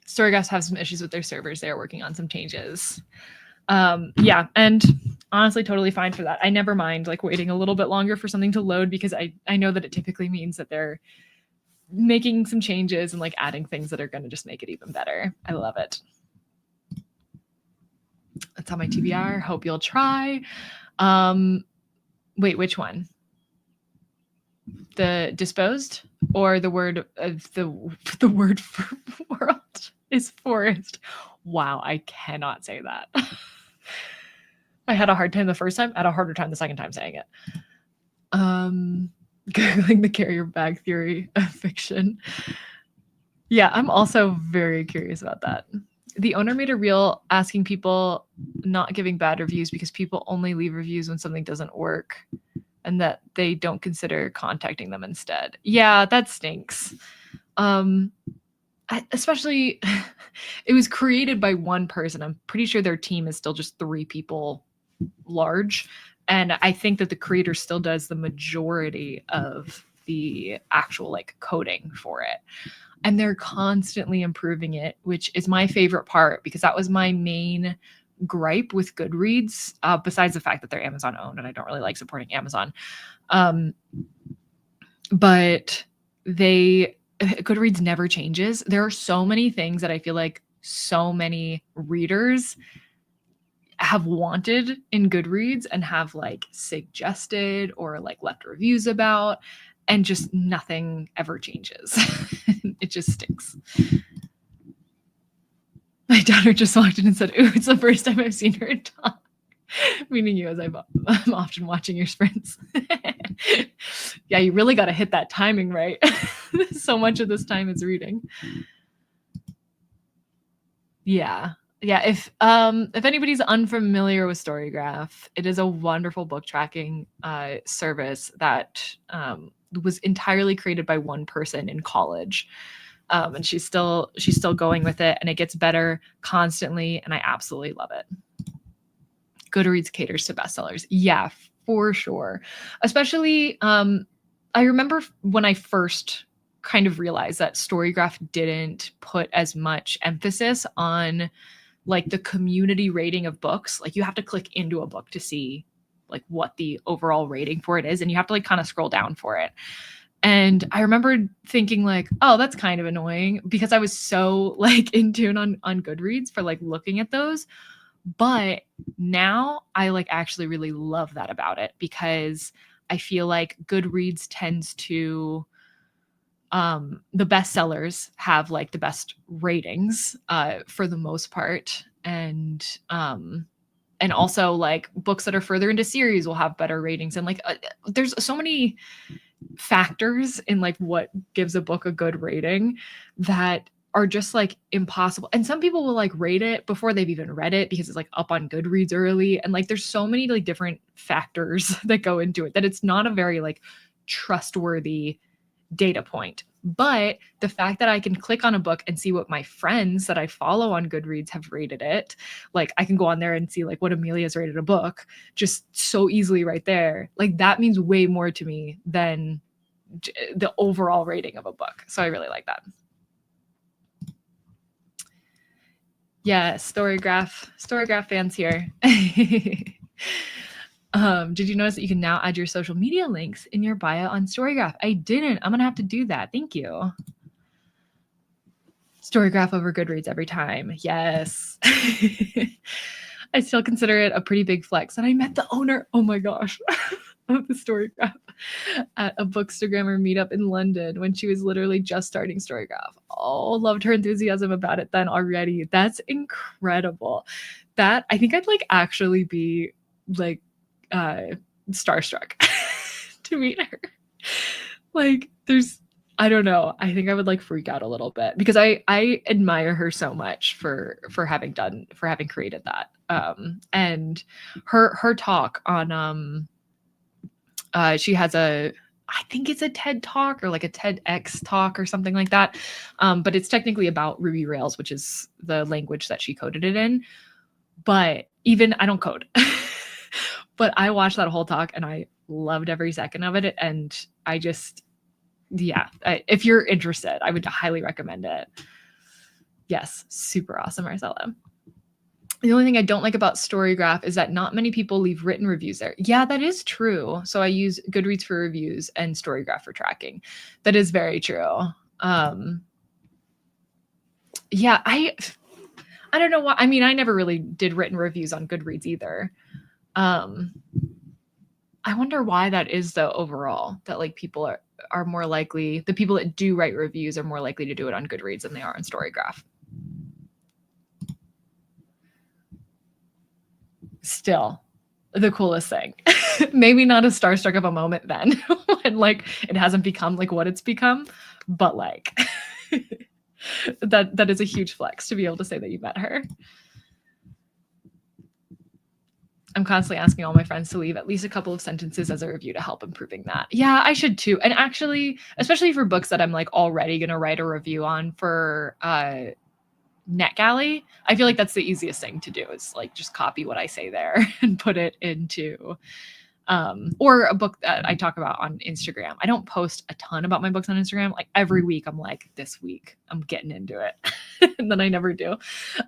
Storygraphs have some issues with their servers. They are working on some changes. Yeah. And honestly, totally fine for that. I never mind like waiting a little bit longer for something to load, because I know that it typically means that they're making some changes and like adding things that are going to just make it even better. I love it. That's on my TBR. Hope you'll try. Wait, which one? The Disposed or the word of the word for world is forest? Wow, I cannot say that. I had a hard time the first time. I had a harder time the second time saying it. Googling the carrier bag theory of fiction. Yeah, I'm also very curious about that. The owner made a reel asking people not giving bad reviews because people only leave reviews when something doesn't work and that they don't consider contacting them instead. Yeah, that stinks. Especially it was created by one person. I'm pretty sure their team is still just 3 people large. And I think that the creator still does the majority of the actual like coding for it. And they're constantly improving it, which is my favorite part because that was my main gripe with Goodreads, besides the fact that they're Amazon owned and I don't really like supporting Amazon. But Goodreads never changes. There are so many things that I feel like so many readers have wanted in Goodreads and have like suggested or like left reviews about, and just nothing ever changes. It just stinks. My daughter just walked in and said, "Ooh, it's the first time I've seen her talk." Meaning you, as I'm often watching your sprints. Yeah, you really got to hit that timing right. So much of this time is reading. Yeah. Yeah, if anybody's unfamiliar with Storygraph, it is a wonderful book tracking service that was entirely created by one person in college. And she's still going with it, and it gets better constantly, and I absolutely love it. Goodreads caters to bestsellers. Yeah, for sure. Especially, I remember when I first kind of realized that Storygraph didn't put as much emphasis on like the community rating of books. Like you have to click into a book to see like what the overall rating for it is, and you have to like kind of scroll down for it. And I remember thinking like, oh, that's kind of annoying because I was so like in tune on Goodreads for like looking at those. But now I like actually really love that about it because I feel like Goodreads tends to the bestsellers have like the best ratings for the most part, and also like books that are further into series will have better ratings, and like there's so many factors in like what gives a book a good rating that are just like impossible. And some people will like rate it before they've even read it because it's like up on Goodreads early, and like there's so many like different factors that go into it that it's not a very like trustworthy data point. But the fact that I can click on a book and see what my friends that I follow on Goodreads have rated it, like I can go on there and see like what Amelia's rated a book just so easily right there. Like that means way more to me than the overall rating of a book. So I really like that. Yeah, Storygraph fans here. Did you notice that you can now add your social media links in your bio on Storygraph? I didn't. I'm gonna have to do that. Thank you. Storygraph over Goodreads every time. Yes. I still consider it a pretty big flex. And I met the owner, oh my gosh, of the Storygraph at a Bookstagrammer meetup in London when she was literally just starting Storygraph. Oh, loved her enthusiasm about it then already. That's incredible. That I think I'd like actually be like starstruck to meet her. Like I don't know. I think I would like freak out a little bit because I admire her so much for having created that. And her talk on she has I think it's a TED talk or like a TEDx talk or something like that. But it's technically about Ruby Rails, which is the language that she coded it in. But even I don't code, but I watched that whole talk and I loved every second of it. And I just, yeah, if you're interested, I would highly recommend it. Yes, super awesome, Marcella. The only thing I don't like about Storygraph is that not many people leave written reviews there. Yeah, that is true. So I use Goodreads for reviews and Storygraph for tracking. That is very true. Yeah, I don't know why. I mean, I never really did written reviews on Goodreads either. I wonder why that is though overall, that like people are more likely, the people that do write reviews are more likely to do it on Goodreads than they are on Storygraph. Still the coolest thing. Maybe not as starstruck of a moment then when like it hasn't become like what it's become, but like That is a huge flex to be able to say that you met her. I'm constantly asking all my friends to leave at least a couple of sentences as a review to help improving that. Yeah, I should too. And actually, especially for books that I'm like already going to write a review on for NetGalley, I feel like that's the easiest thing to do is like just copy what I say there and put it into or a book that I talk about on Instagram. I don't post a ton about my books on Instagram. Like every week I'm like, this week I'm getting into it. And then I never do.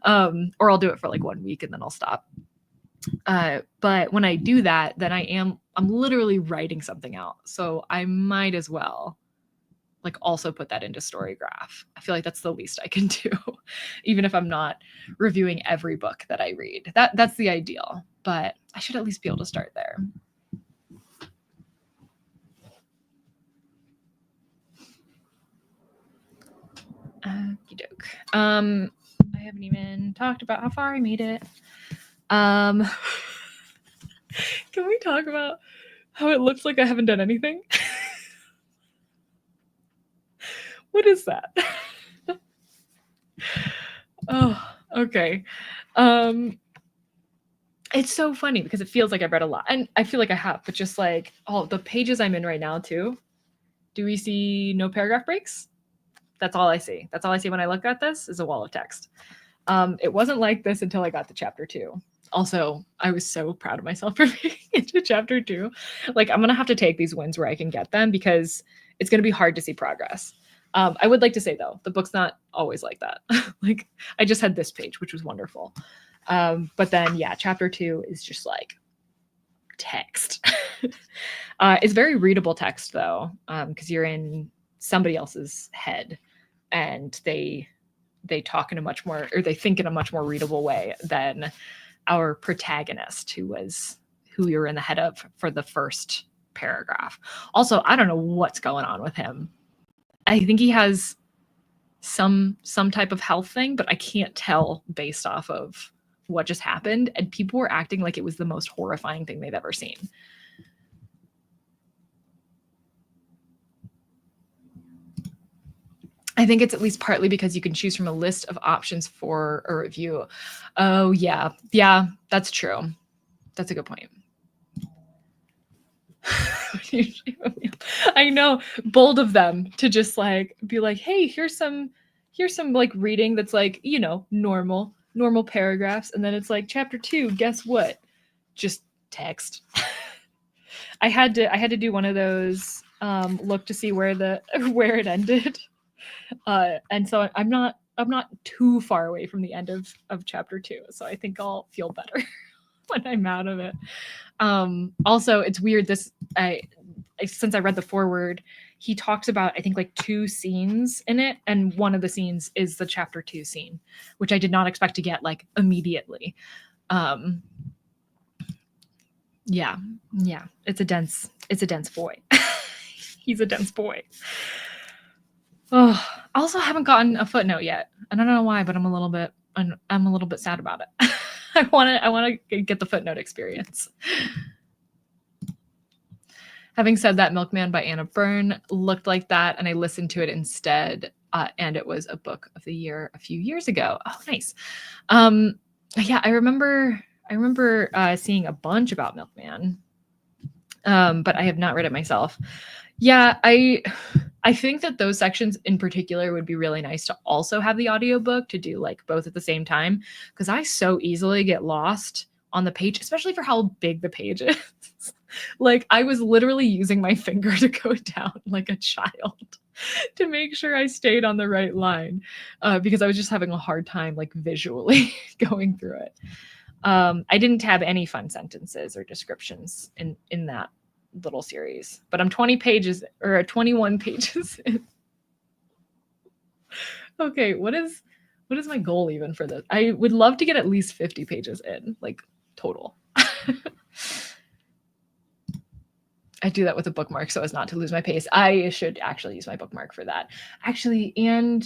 Or I'll do it for like 1 week and then I'll stop. But when I do that, then I'm literally writing something out. So I might as well like also put that into Storygraph. I feel like that's the least I can do, even if I'm not reviewing every book that I read. That's the ideal, but I should at least be able to start there. Okey doke. I haven't even talked about how far I made it. Can we talk about how it looks like I haven't done anything? What is that? Oh, okay. It's so funny because it feels like I've read a lot. And I feel like I have, but just like the pages I'm in right now too. Do we see no paragraph breaks? That's all I see. That's all I see when I look at this is a wall of text. It wasn't like this until I got to chapter 2. Also, I was so proud of myself for making it to chapter 2. Like, I'm going to have to take these wins where I can get them because it's going to be hard to see progress. I would like to say, though, the book's not always like that. Like, I just had this page, which was wonderful. But then, yeah, chapter 2 is just like text. It's very readable text, though, because you're in somebody else's head and they talk in a much more, or they think in a much more readable way than our protagonist who we were in the head of for the first paragraph. Also, I don't know what's going on with him. I think he has some type of health thing, but I can't tell based off of what just happened. And people were acting like it was the most horrifying thing they'd ever seen. I think it's at least partly because you can choose from a list of options for a review. Oh, yeah. Yeah, that's true. That's a good point. I know, bold of them to just like be like, hey, here's some like reading that's like, you know, normal paragraphs. And then it's like chapter 2, guess what? Just text. I had to do one of those look to see where it ended. And so I'm not too far away from the end of chapter 2. So I think I'll feel better when I'm out of it. Also, it's weird. Since I read the foreword, he talks about, I think, like 2 scenes in it. And one of the scenes is the chapter 2 scene, which I did not expect to get like immediately. Yeah. It's a dense boy. He's a dense boy. Oh, I also haven't gotten a footnote yet. I don't know why, but I'm a little bit sad about it. I want to get the footnote experience. Having said that, Milkman by Anna Byrne looked like that, and I listened to it instead, and it was a book of the year a few years ago. Oh, nice. Yeah, I remember seeing a bunch about Milkman, but I have not read it myself. Yeah, I think that those sections in particular would be really nice to also have the audiobook to do like both at the same time, because I so easily get lost on the page, especially for how big the page is. Like, I was literally using my finger to go down like a child to make sure I stayed on the right line, because I was just having a hard time like visually going through it. I didn't have any fun sentences or descriptions in that little series, but I'm 21 pages in. Okay, what is my goal even for this? I would love to get at least 50 pages in, like, total. I do that with a bookmark so as not to lose my pace. I should actually use my bookmark for that. Actually, and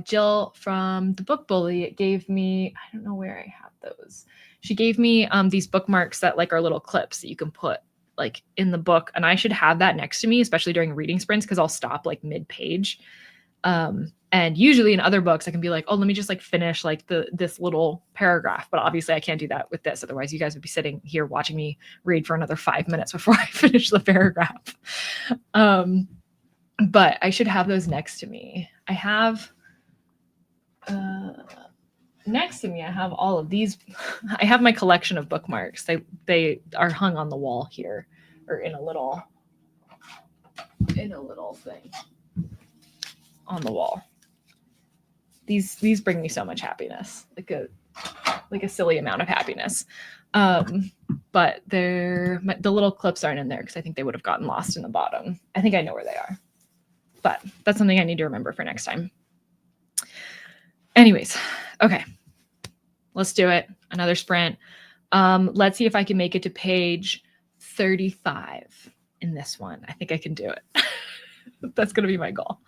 Jill from the Book Bully gave me, I don't know where I have those. She gave me these bookmarks that like are little clips that you can put like in the book, and I should have that next to me, especially during reading sprints, because I'll stop like mid-page. And usually in other books, I can be like, oh, let me just like finish like this little paragraph. But obviously I can't do that with this. Otherwise you guys would be sitting here watching me read for another 5 minutes before I finish the paragraph. But I should have those next to me. I have next to me, I have all of these. I have my collection of bookmarks. They are hung on the wall here, or in a little thing on the wall. These bring me so much happiness, like a silly amount of happiness. But the little clips aren't in there because I think they would have gotten lost in the bottom. I think I know where they are, but that's something I need to remember for next time. Anyways, okay, let's do it. Another sprint. Let's see if I can make it to page 35 in this one. I think I can do it. That's going to be my goal.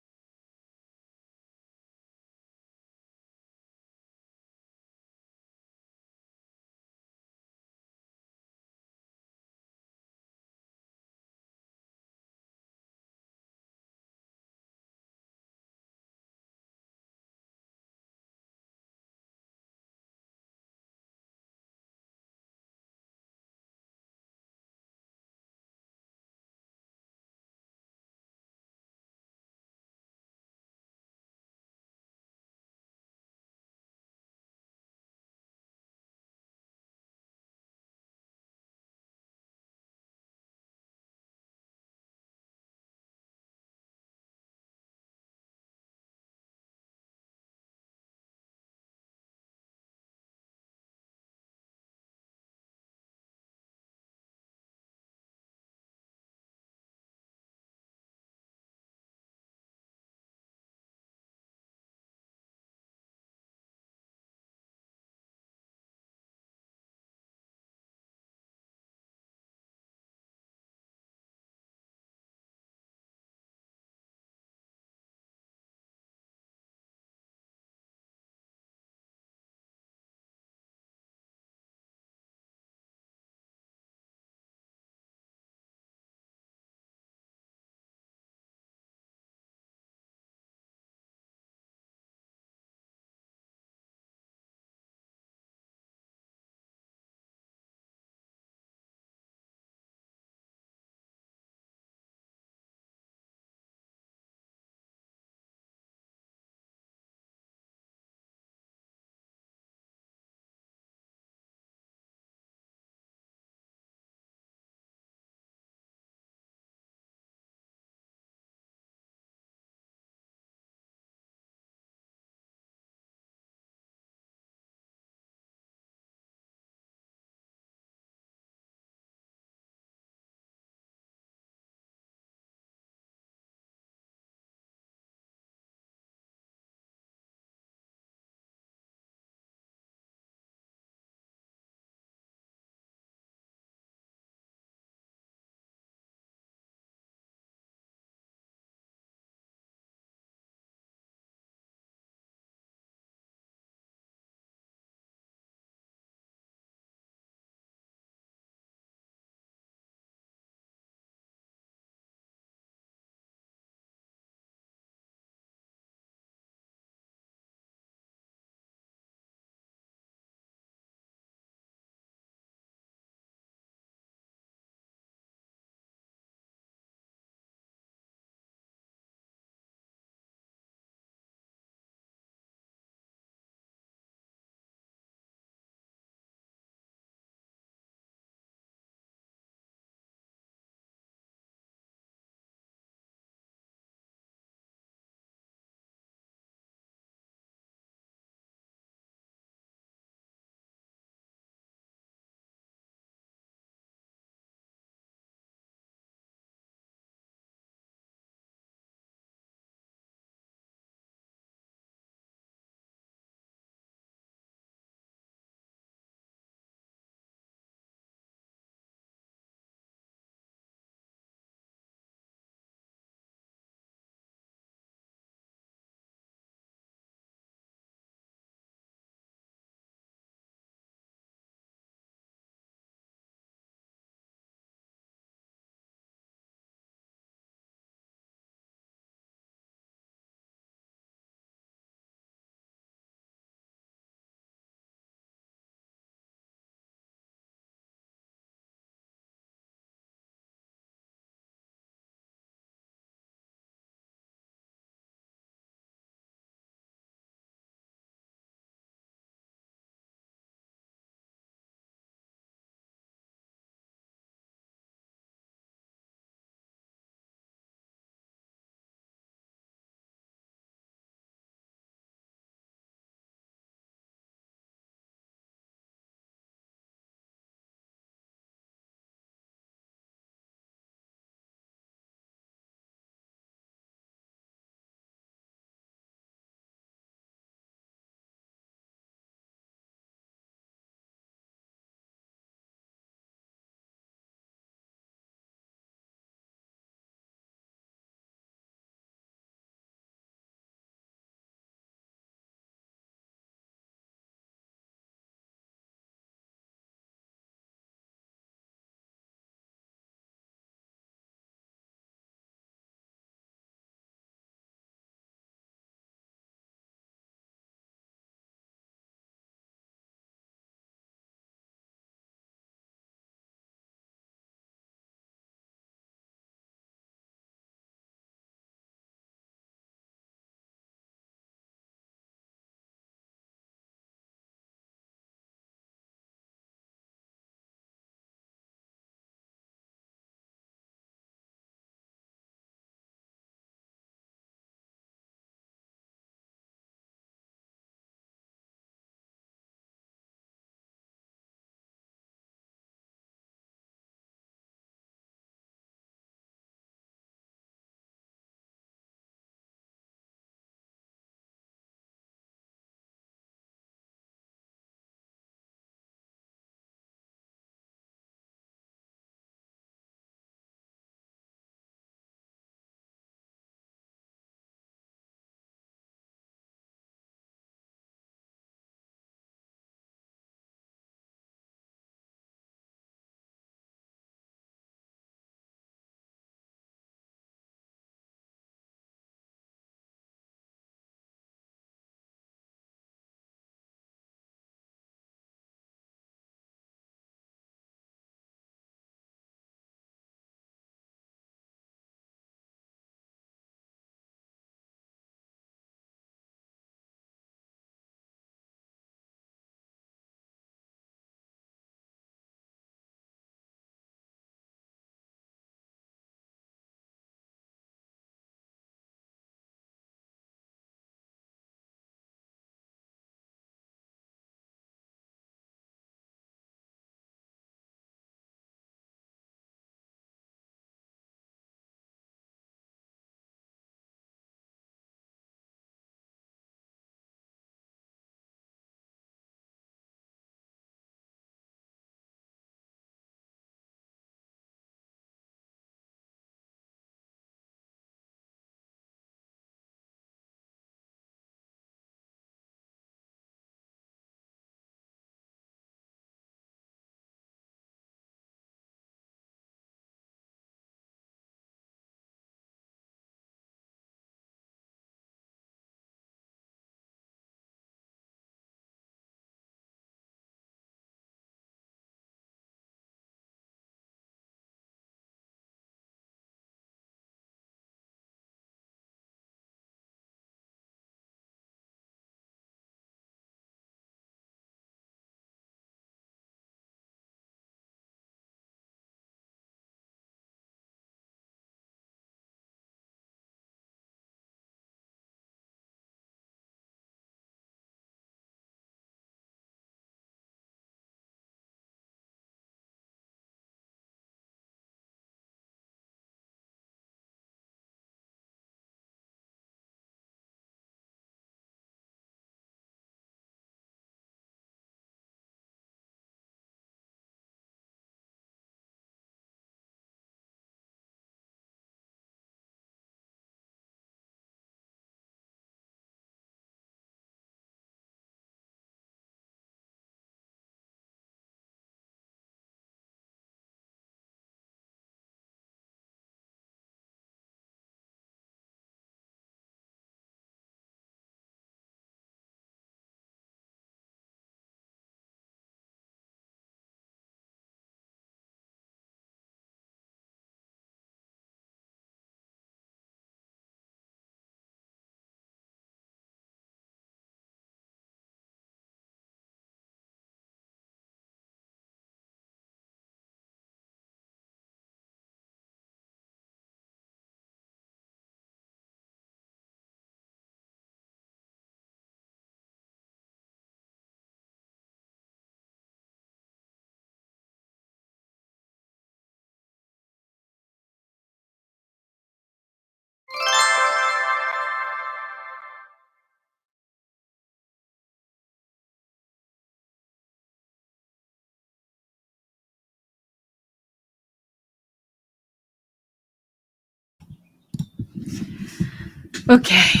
Okay.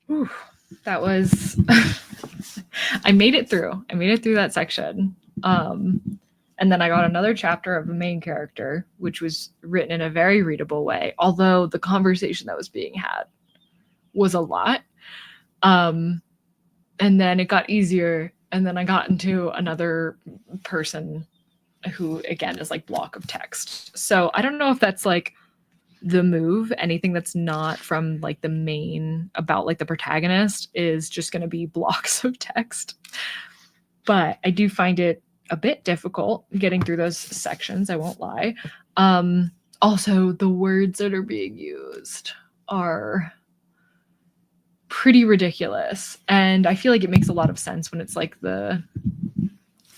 Whew, that was I made it through. I made it through that section. And then I got another chapter of the main character, which was written in a very readable way, although the conversation that was being had was a lot. And then it got easier, and then I got into another person who, again, is like block of text. So I don't know if that's like the move. Anything that's not from like the main about like the protagonist is just going to be blocks of text. But I do find it a bit difficult getting through those sections, I won't lie. Also, the words that are being used are pretty ridiculous. And I feel like it makes a lot of sense when it's like the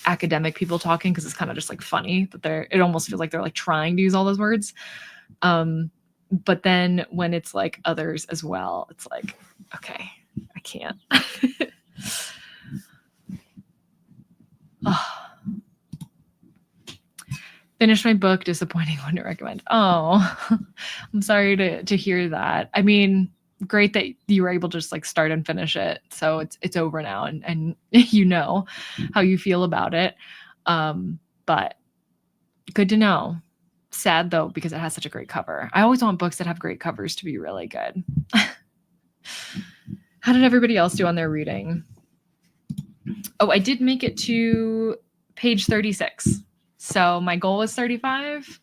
academic people talking, because it's kind of just like funny that it almost feels like they're like trying to use all those words. But then when it's like others as well, it's like, okay, I can't. Oh. Finished my book. Disappointing one to recommend. Oh, I'm sorry to hear that. I mean, great that you were able to just like start and finish it. So it's over now, and you know how you feel about it. But good to know. Sad though, because it has such a great cover. I always want books that have great covers to be really good. How did everybody else do on their reading? Oh, I did make it to page 36. So my goal was 35,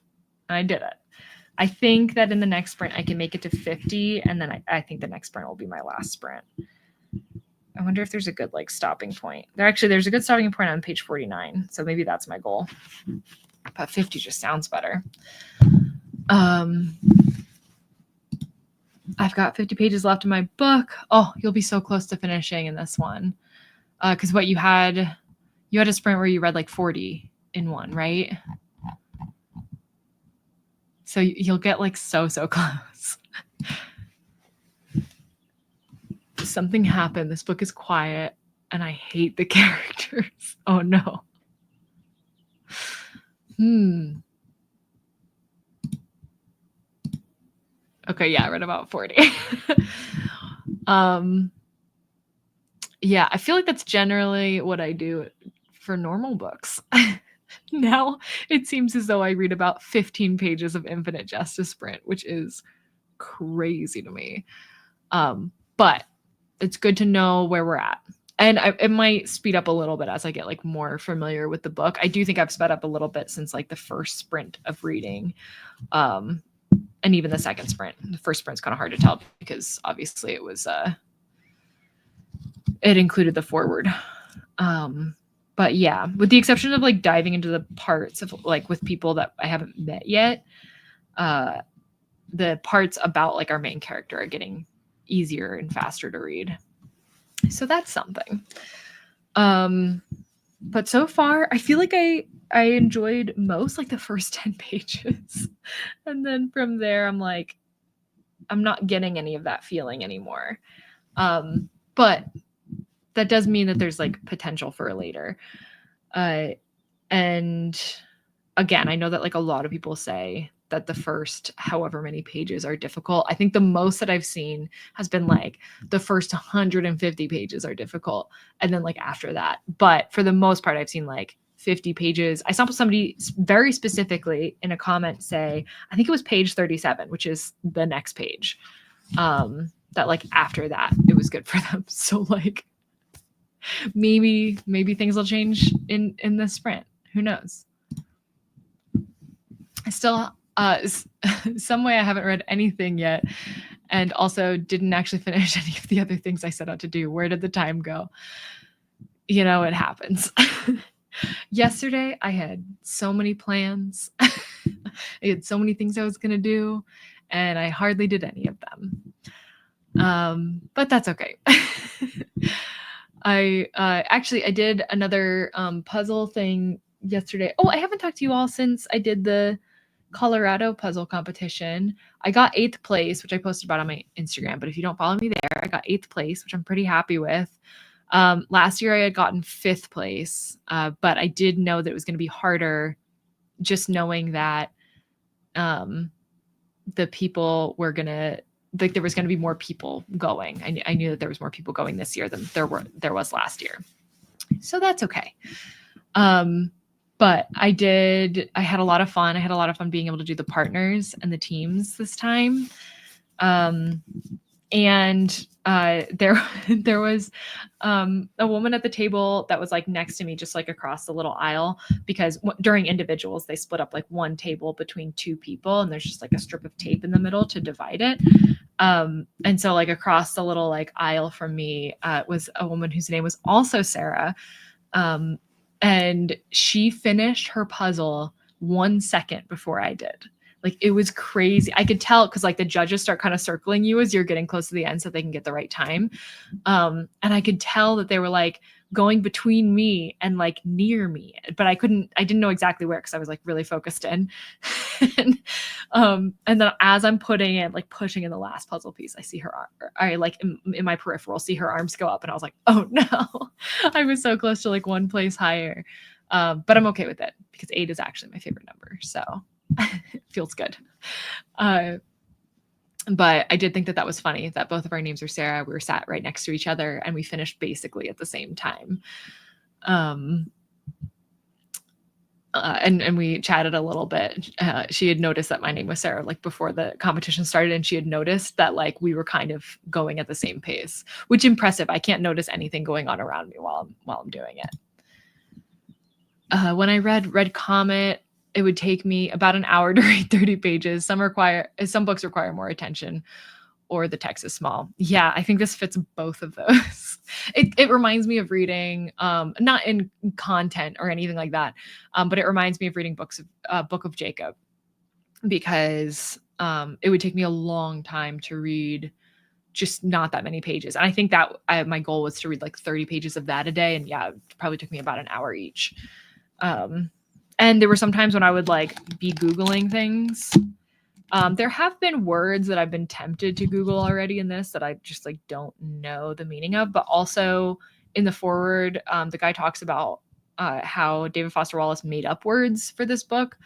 and I did it. I think that in the next sprint, I can make it to 50, and then I think the next sprint will be my last sprint. I wonder if there's a good like stopping point. There's a good stopping point on page 49, so maybe that's my goal. But 50 just sounds better. I've got 50 pages left in my book. Oh, you'll be so close to finishing in this one. Because what you had a sprint where you read like 40 in one, right? So you'll get like so close. Something happened. This book is quiet, and I hate the characters. Oh no. Okay, yeah, I read about 40. Yeah, I feel like that's generally what I do for normal books. Now it seems as though I read about 15 pages of Infinite Jest a sprint, which is crazy to me. But it's good to know where we're at. And it might speed up a little bit as I get like more familiar with the book. I do think I've sped up a little bit since like the first sprint of reading. And even the second sprint. The first sprint's kind of hard to tell because obviously it was it included the forward. But yeah, with the exception of like diving into the parts of like with people that I haven't met yet, the parts about like our main character are getting easier and faster to read. So that's something. But so far, I feel like I enjoyed most like the first 10 pages. And then from there, I'm like, I'm not getting any of that feeling anymore. But that does mean that there's like potential for later. And again, I know that like a lot of people say that the first however many pages are difficult. I think the most that I've seen has been like the first 150 pages are difficult. And then like after that, but for the most part, I've seen like 50 pages. I saw somebody very specifically in a comment say, I think it was page 37, which is the next page. That like after that, it was good for them. So like maybe things will change in this sprint. Who knows? I still some way I haven't read anything yet, and also didn't actually finish any of the other things I set out to do. Where did the time go? You know, it happens. Yesterday I had so many plans. I had so many things I was gonna do, and I hardly did any of them. But that's okay. I did another puzzle thing yesterday. Oh, I haven't talked to you all since I did the Colorado puzzle competition. I got 8th place, which I posted about on my Instagram. But if you don't follow me there, I got 8th place, which I'm pretty happy with. Last year I had gotten 5th place, but I did know that it was going to be harder, just knowing that the people were gonna, like, there was going to be more people going. I knew that there was more people going this year than there was last year. So that's okay. But I had a lot of fun. I had a lot of fun being able to do the partners and the teams this time. And there was a woman at the table that was like next to me, just like across the little aisle, because during individuals, they split up like one table between two people, and there's just like a strip of tape in the middle to divide it. And so like across the little like aisle from me was a woman whose name was also Sarah. And she finished her puzzle 1 second before I did. Like, it was crazy. I could tell because like the judges start kind of circling you as you're getting close to the end so they can get the right time. And I could tell that they were like going between me and like near me, but I didn't know exactly where because I was like really focused in. and then as I'm pushing in the last puzzle piece, I see her arm. I like in my peripheral see her arms go up, and I was like, oh no, I was so close to like one place higher. But I'm okay with it because 8 is actually my favorite number, so it feels good. But I did think that was funny that both of our names are Sarah. We were sat right next to each other and we finished basically at the same time. And we chatted a little bit. She had noticed that my name was Sarah, like before the competition started, and she had noticed that like we were kind of going at the same pace, which is impressive. I can't notice anything going on around me while I'm doing it. When I read Red Comet, it would take me about an hour to read 30 pages. Some books require more attention, or the text is small. Yeah, I think this fits both of those. It reminds me of reading, not in content or anything like that, but it reminds me of reading Book of Jacob, because it would take me a long time to read just not that many pages. And I think that my goal was to read like 30 pages of that a day. And yeah, it probably took me about an hour each. And there were some times when I would like be Googling things. There have been words that I've been tempted to Google already in this that I just like don't know the meaning of, but also in the foreword, the guy talks about how David Foster Wallace made up words for this book.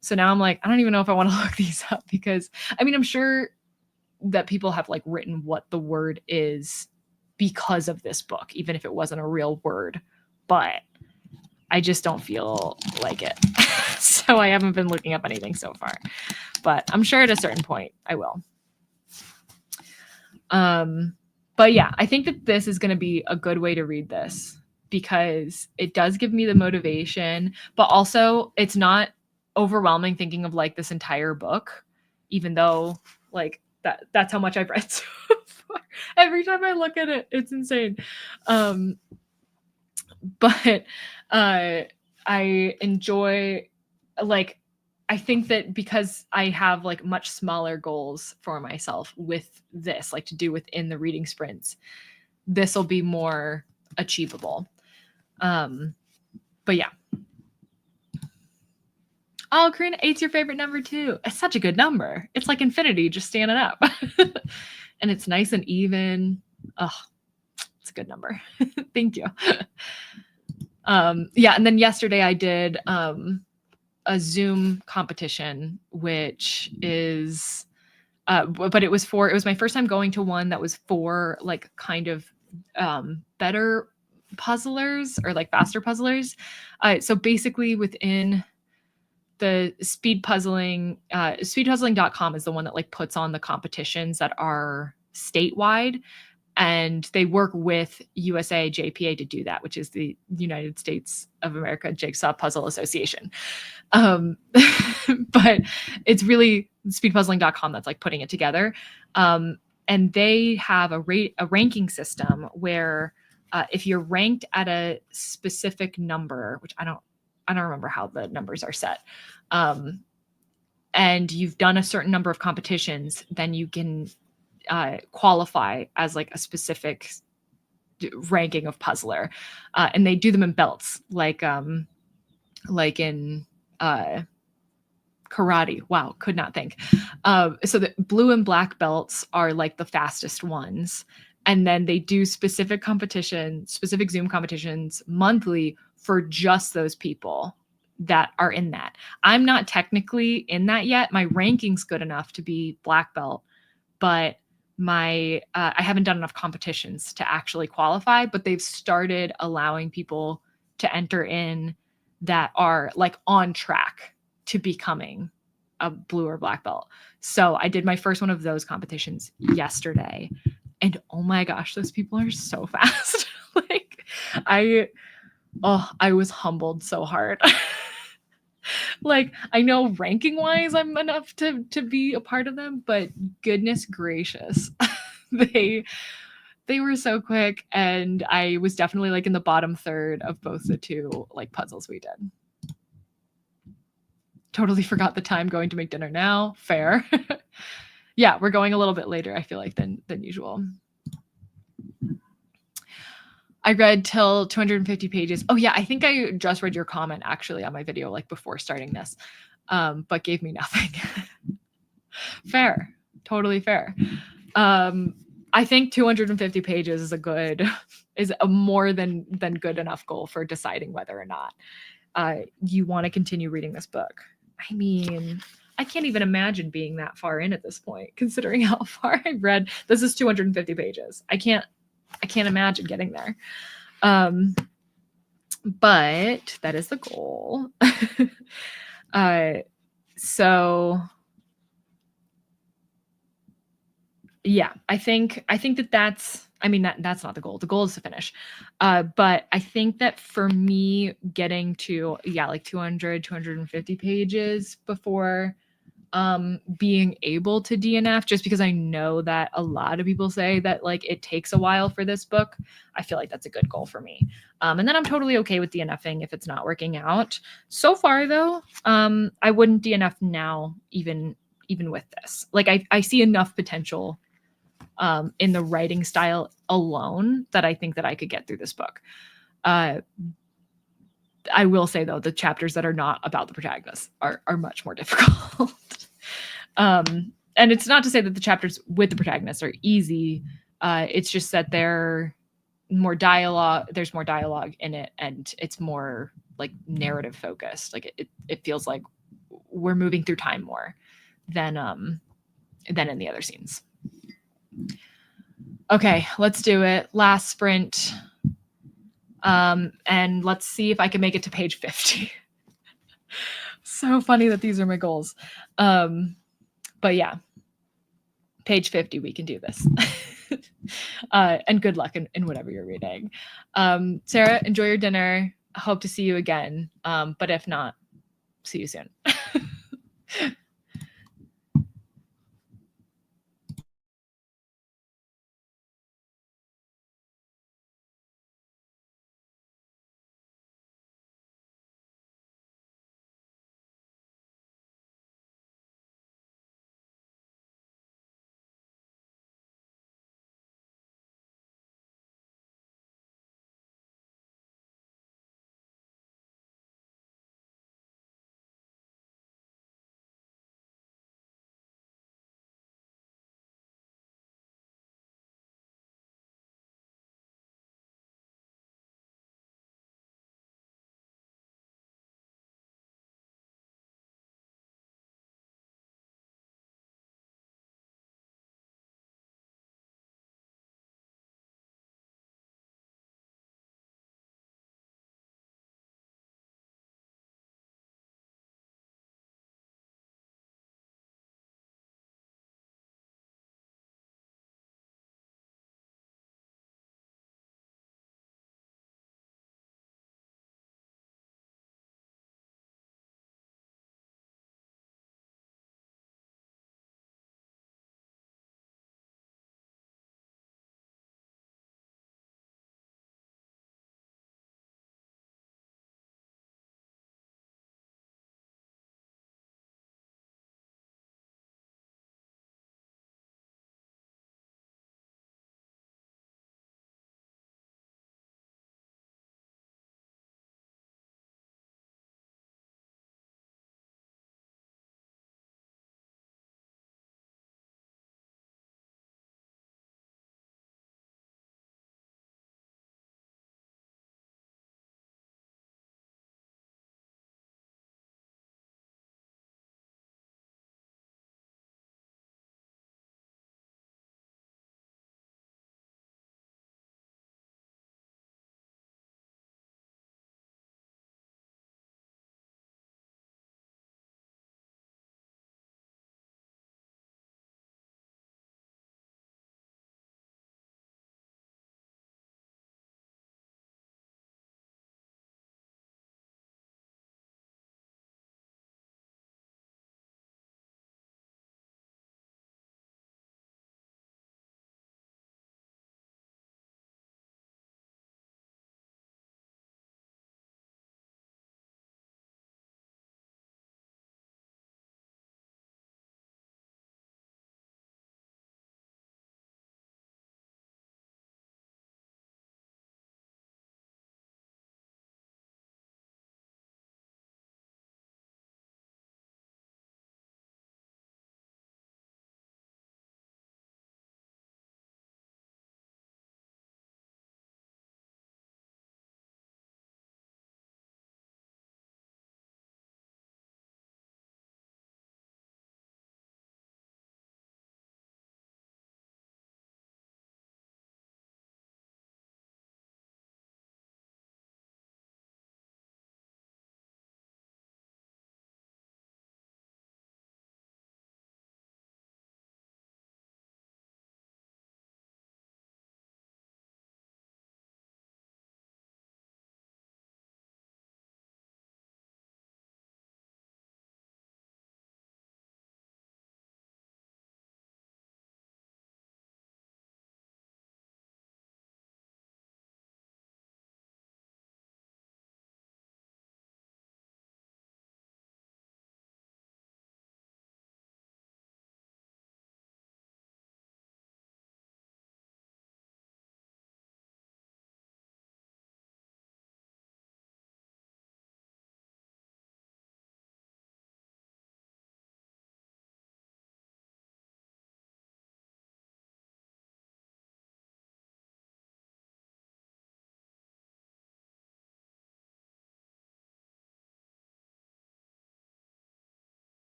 So now I'm like, I don't even know if I want to look these up, because I mean, I'm sure that people have like written what the word is because of this book, even if it wasn't a real word, but I just don't feel like it. So I haven't been looking up anything so far, but I'm sure at a certain point I will. But yeah, I think that this is going to be a good way to read this, because it does give me the motivation, but also it's not overwhelming thinking of like this entire book, even though like that's how much I've read so far. Every time I look at it, it's insane. But I enjoy, like, I think that because I have like much smaller goals for myself with this, like to do within the reading sprints, this will be more achievable. But yeah. Oh, Karina, 8's your favorite number too. It's such a good number. It's like infinity just standing up. And it's nice and even. Oh, it's a good number. Thank you. Yeah, and then yesterday I did a Zoom competition, which is but it was my first time going to one that was for like kind of better puzzlers, or like faster puzzlers. So basically within the speedpuzzling.com is the one that like puts on the competitions that are statewide, and they work with USA JPA to do that, which is the United States of America Jigsaw Puzzle Association. But it's really speedpuzzling.com that's like putting it together. And they have a ranking system where if you're ranked at a specific number, which I don't remember how the numbers are set, and you've done a certain number of competitions, then you can qualify as like a specific ranking of puzzler. And they do them in belts, like in karate. Wow, could not think. So the blue and black belts are like the fastest ones. And then they do specific Zoom competitions monthly for just those people that are in that. I'm not technically in that yet. My ranking's good enough to be black belt, but I haven't done enough competitions to actually qualify, but they've started allowing people to enter in that are like on track to becoming a blue or black belt. So I did my first one of those competitions yesterday, and oh my gosh, those people are so fast. Like I I was humbled so hard. Like I know ranking wise I'm enough to be a part of them, but goodness gracious. they they were so quick, and I was definitely like in the bottom third of both the two like puzzles we did. Totally forgot the time going to make dinner now. Fair. Yeah, we're going a little bit later, I feel like, than usual. I read till 250 pages. Oh yeah, I think I just read your comment actually on my video like before starting this, but gave me nothing. Fair, totally fair. I think 250 pages is a more than good enough goal for deciding whether or not you want to continue reading this book. I mean, I can't even imagine being that far in at this point, considering how far I've read. This is 250 pages. I can't imagine getting there. But that is the goal. So yeah, I think that's, I mean, that's not the goal. The goal is to finish. But I think that for me getting to, yeah, like 250 pages before being able to DNF, just because I know that a lot of people say that like it takes a while for this book, I feel like that's a good goal for me. And then I'm totally okay with DNFing if it's not working out. So far though, I wouldn't DNF now, even with this. Like I see enough potential in the writing style alone that I think that I could get through this book. I will say though, the chapters that are not about the protagonist are much more difficult. And it's not to say that the chapters with the protagonist are easy. It's just that they're more dialogue. There's more dialogue in it, and it's more like narrative focused. Like it feels like we're moving through time more than in the other scenes. Okay, let's do it. Last sprint. And let's see if I can make it to page 50. So funny that these are my goals. But yeah, page 50, we can do this. And good luck in whatever you're reading. Sarah, enjoy your dinner. I hope to see you again. But if not, see you soon.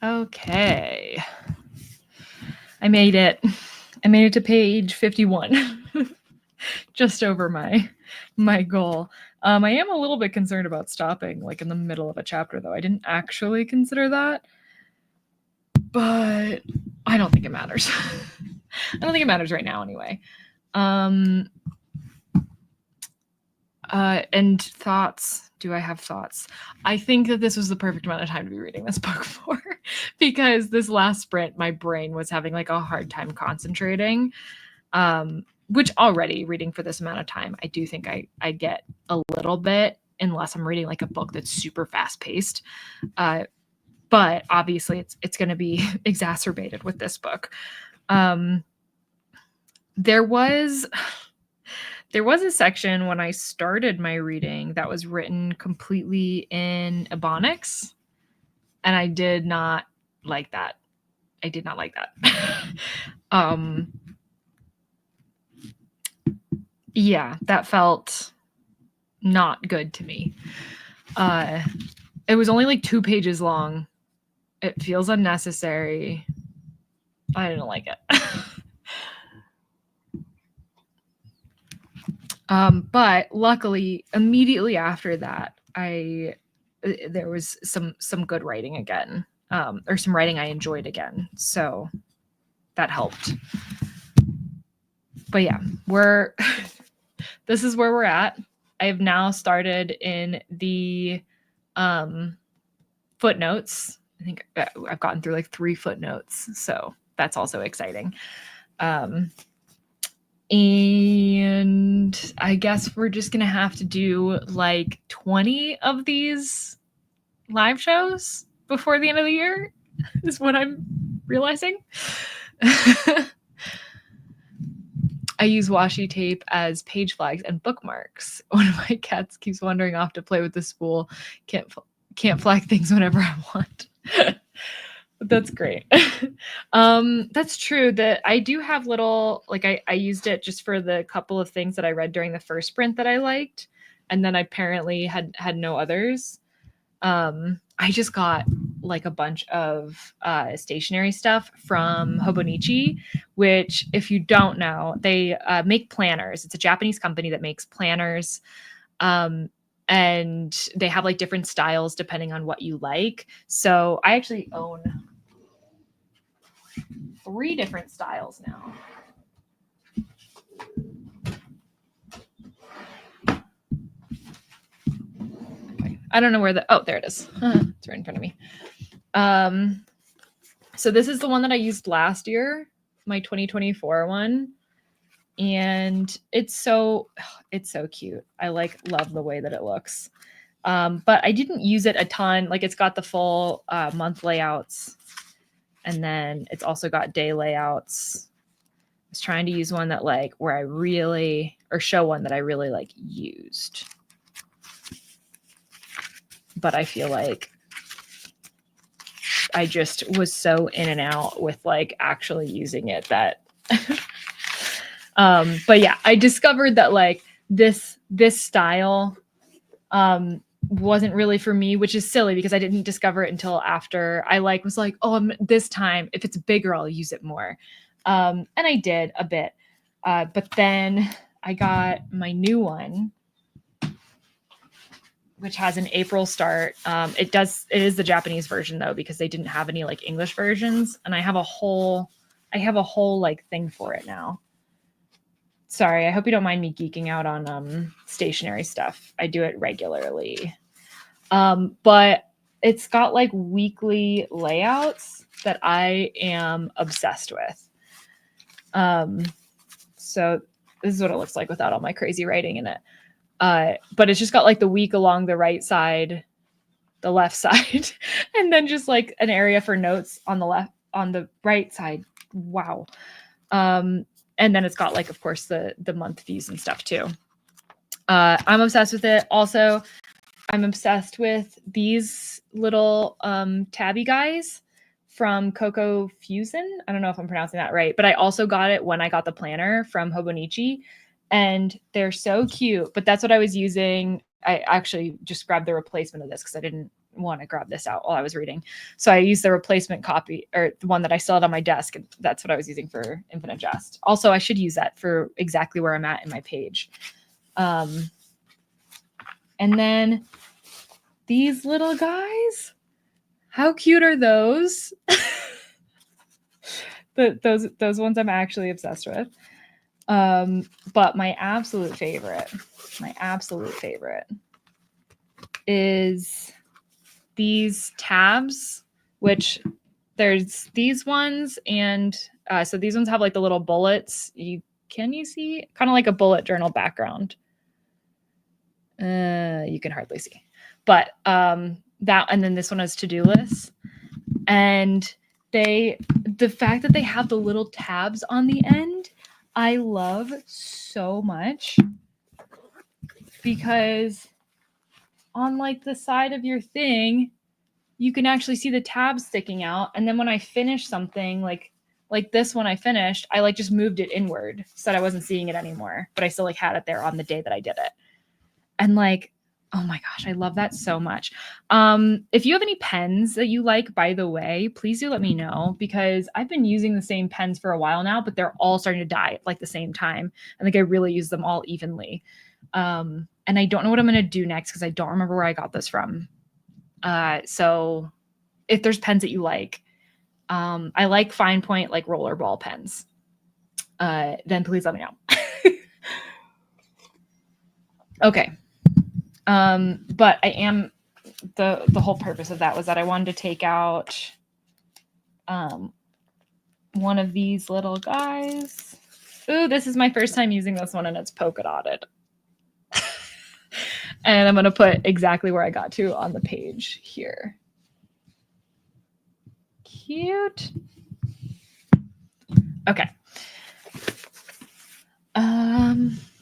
Okay. I made it. I made it to page 51. Just over my goal. I am a little bit concerned about stopping like in the middle of a chapter though. I didn't actually consider that. But I don't think it matters. I don't think it matters right now anyway. And thoughts. Do I have thoughts? I think that this was the perfect amount of time to be reading this book for, because this last sprint, my brain was having like a hard time concentrating. Which already reading for this amount of time, I do think I get a little bit, unless I'm reading like a book that's super fast paced. But obviously it's going to be exacerbated with this book. There was a section when I started my reading that was written completely in Ebonics, and I did not like that. I did not like that. Yeah, that felt not good to me. It was only like 2 pages long. It feels unnecessary. I didn't like it. But luckily, immediately after that, there was some good writing again, or some writing I enjoyed again. So that helped. But yeah, this is where we're at. I have now started in the footnotes. I think I've gotten through like 3 footnotes, so that's also exciting. And I guess we're just gonna have to do like 20 of these live shows before the end of the year, is what I'm realizing. I use washi tape as page flags and bookmarks. One of my cats keeps wandering off to play with the spool. Can't flag things whenever I want. That's great. That's true. That I do have little, like I used it just for the couple of things that I read during the first sprint that I liked, and then I apparently had no others. I just got like a bunch of stationery stuff from Hobonichi, which, if you don't know, they make planners. It's a Japanese company that makes planners. And they have like different styles depending on what you like. So I actually own 3 different styles now. Okay. I don't know where oh, there it is. It's right in front of me. So this is the one that I used last year, my 2024 one. And it's so cute. I love the way that it looks. But I didn't use it a ton. Like, it's got the full month layouts, and then it's also got day layouts. I was trying to use one that show one that I really like used. But I feel like I just was so in and out with like actually using it that but yeah, I discovered that like this style wasn't really for me, which is silly because I didn't discover it until after I was like, oh, this time if it's bigger, I'll use it more. And I did a bit. But then I got my new one, which has an April start. It is the Japanese version though, because they didn't have any like English versions, and I have a whole like thing for it now. Sorry, I hope you don't mind me geeking out on stationery stuff. I do it regularly. But it's got like weekly layouts that I am obsessed with. So this is what it looks like without all my crazy writing in it. But it's just got like the week along the right side, the left side, and then just like an area for notes on the right side. Wow. And then it's got like, of course, the month views and stuff too. I'm obsessed with it. Also, I'm obsessed with these little tabby guys from Coco Fusion. I don't know if I'm pronouncing that right, but I also got it when I got the planner from Hobonichi, and they're so cute. But that's what I was using. I actually just grabbed the replacement of this because I didn't want to grab this out while I was reading. So I used the replacement copy, or the one that I still had on my desk. And that's what I was using for Infinite Jest. Also, I should use that for exactly where I'm at in my page. And then these little guys, how cute are those? Those ones I'm actually obsessed with. But my absolute favorite is these tabs, which there's these ones, and so these ones have like the little bullets. Can you see? Kind of like a bullet journal background. You can hardly see, but that, and then this one has to-do lists, and the fact that they have the little tabs on the end, I love so much, because on like the side of your thing, you can actually see the tabs sticking out. And then when I finish something like this one I finished, I like just moved it inward so that I wasn't seeing it anymore, but I still like had it there on the day that I did it. And like, oh my gosh, I love that so much. If you have any pens that you like, by the way, please do let me know, because I've been using the same pens for a while now, but they're all starting to die at like the same time. I think I really use them all evenly. And I don't know what I'm going to do next, because I don't remember where I got this from. So if there's pens that you like, I like fine point, like rollerball pens, then please let me know. Okay. But I am, the whole purpose of that was that I wanted to take out, one of these little guys. Ooh, this is my first time using this one, and it's polka dotted. And I'm going to put exactly where I got to on the page here. Cute. Okay.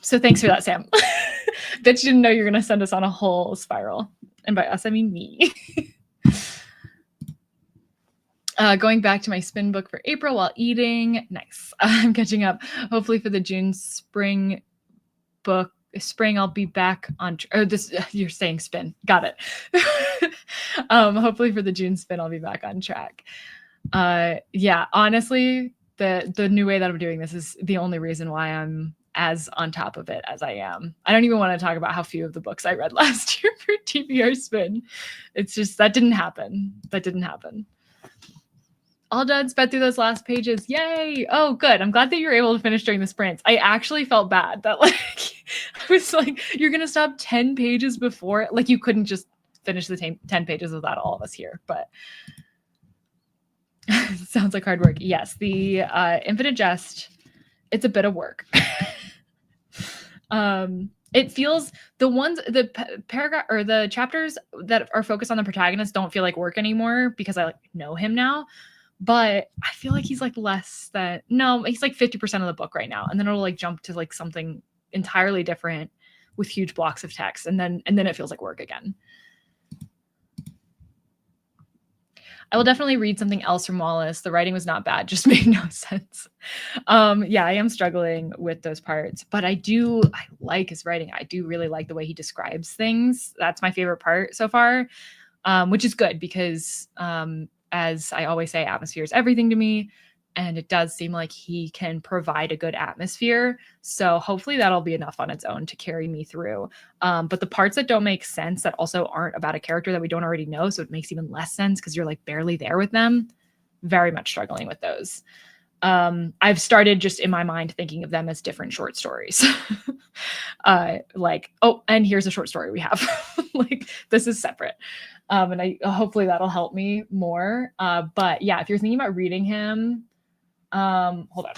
So thanks for that, Sam. Bet you didn't know you're going to send us on a whole spiral. And by us, I mean me. Going back to my spin book for April while eating. Nice. I'm catching up. Hopefully for the June spring book. Spring, I'll be back on. You're saying spin. Got it. Hopefully for the June spin, I'll be back on track. Yeah, honestly, the new way that I'm doing this is the only reason why I'm as on top of it as I am. I don't even want to talk about how few of the books I read last year for TBR spin. It's just, that didn't happen. All done, sped through those last pages. Yay. Oh, good. I'm glad that you're able to finish during the sprints. I actually felt bad that like, I was like, you're going to stop 10 pages before, like you couldn't just finish the 10 pages without all of us here, but sounds like hard work. Yes. The Infinite Jest, it's a bit of work. It feels, the paragraph or the chapters that are focused on the protagonist don't feel like work anymore, because I like know him now. But I feel like he's like he's like 50% of the book right now. And then it'll like jump to like something entirely different with huge blocks of text. And then it feels like work again. I will definitely read something else from Wallace. The writing was not bad, just made no sense. Yeah, I am struggling with those parts, but I like his writing. I do really like the way he describes things. That's my favorite part so far, which is good, because as I always say, atmosphere is everything to me. And it does seem like he can provide a good atmosphere. So hopefully that'll be enough on its own to carry me through. But the parts that don't make sense, that also aren't about a character that we don't already know, so it makes even less sense because you're like barely there with them, very much struggling with those. I've started just in my mind thinking of them as different short stories. Like, oh, and here's a short story we have. Like, this is separate. And hopefully that'll help me more. But yeah, if you're thinking about reading him, hold on.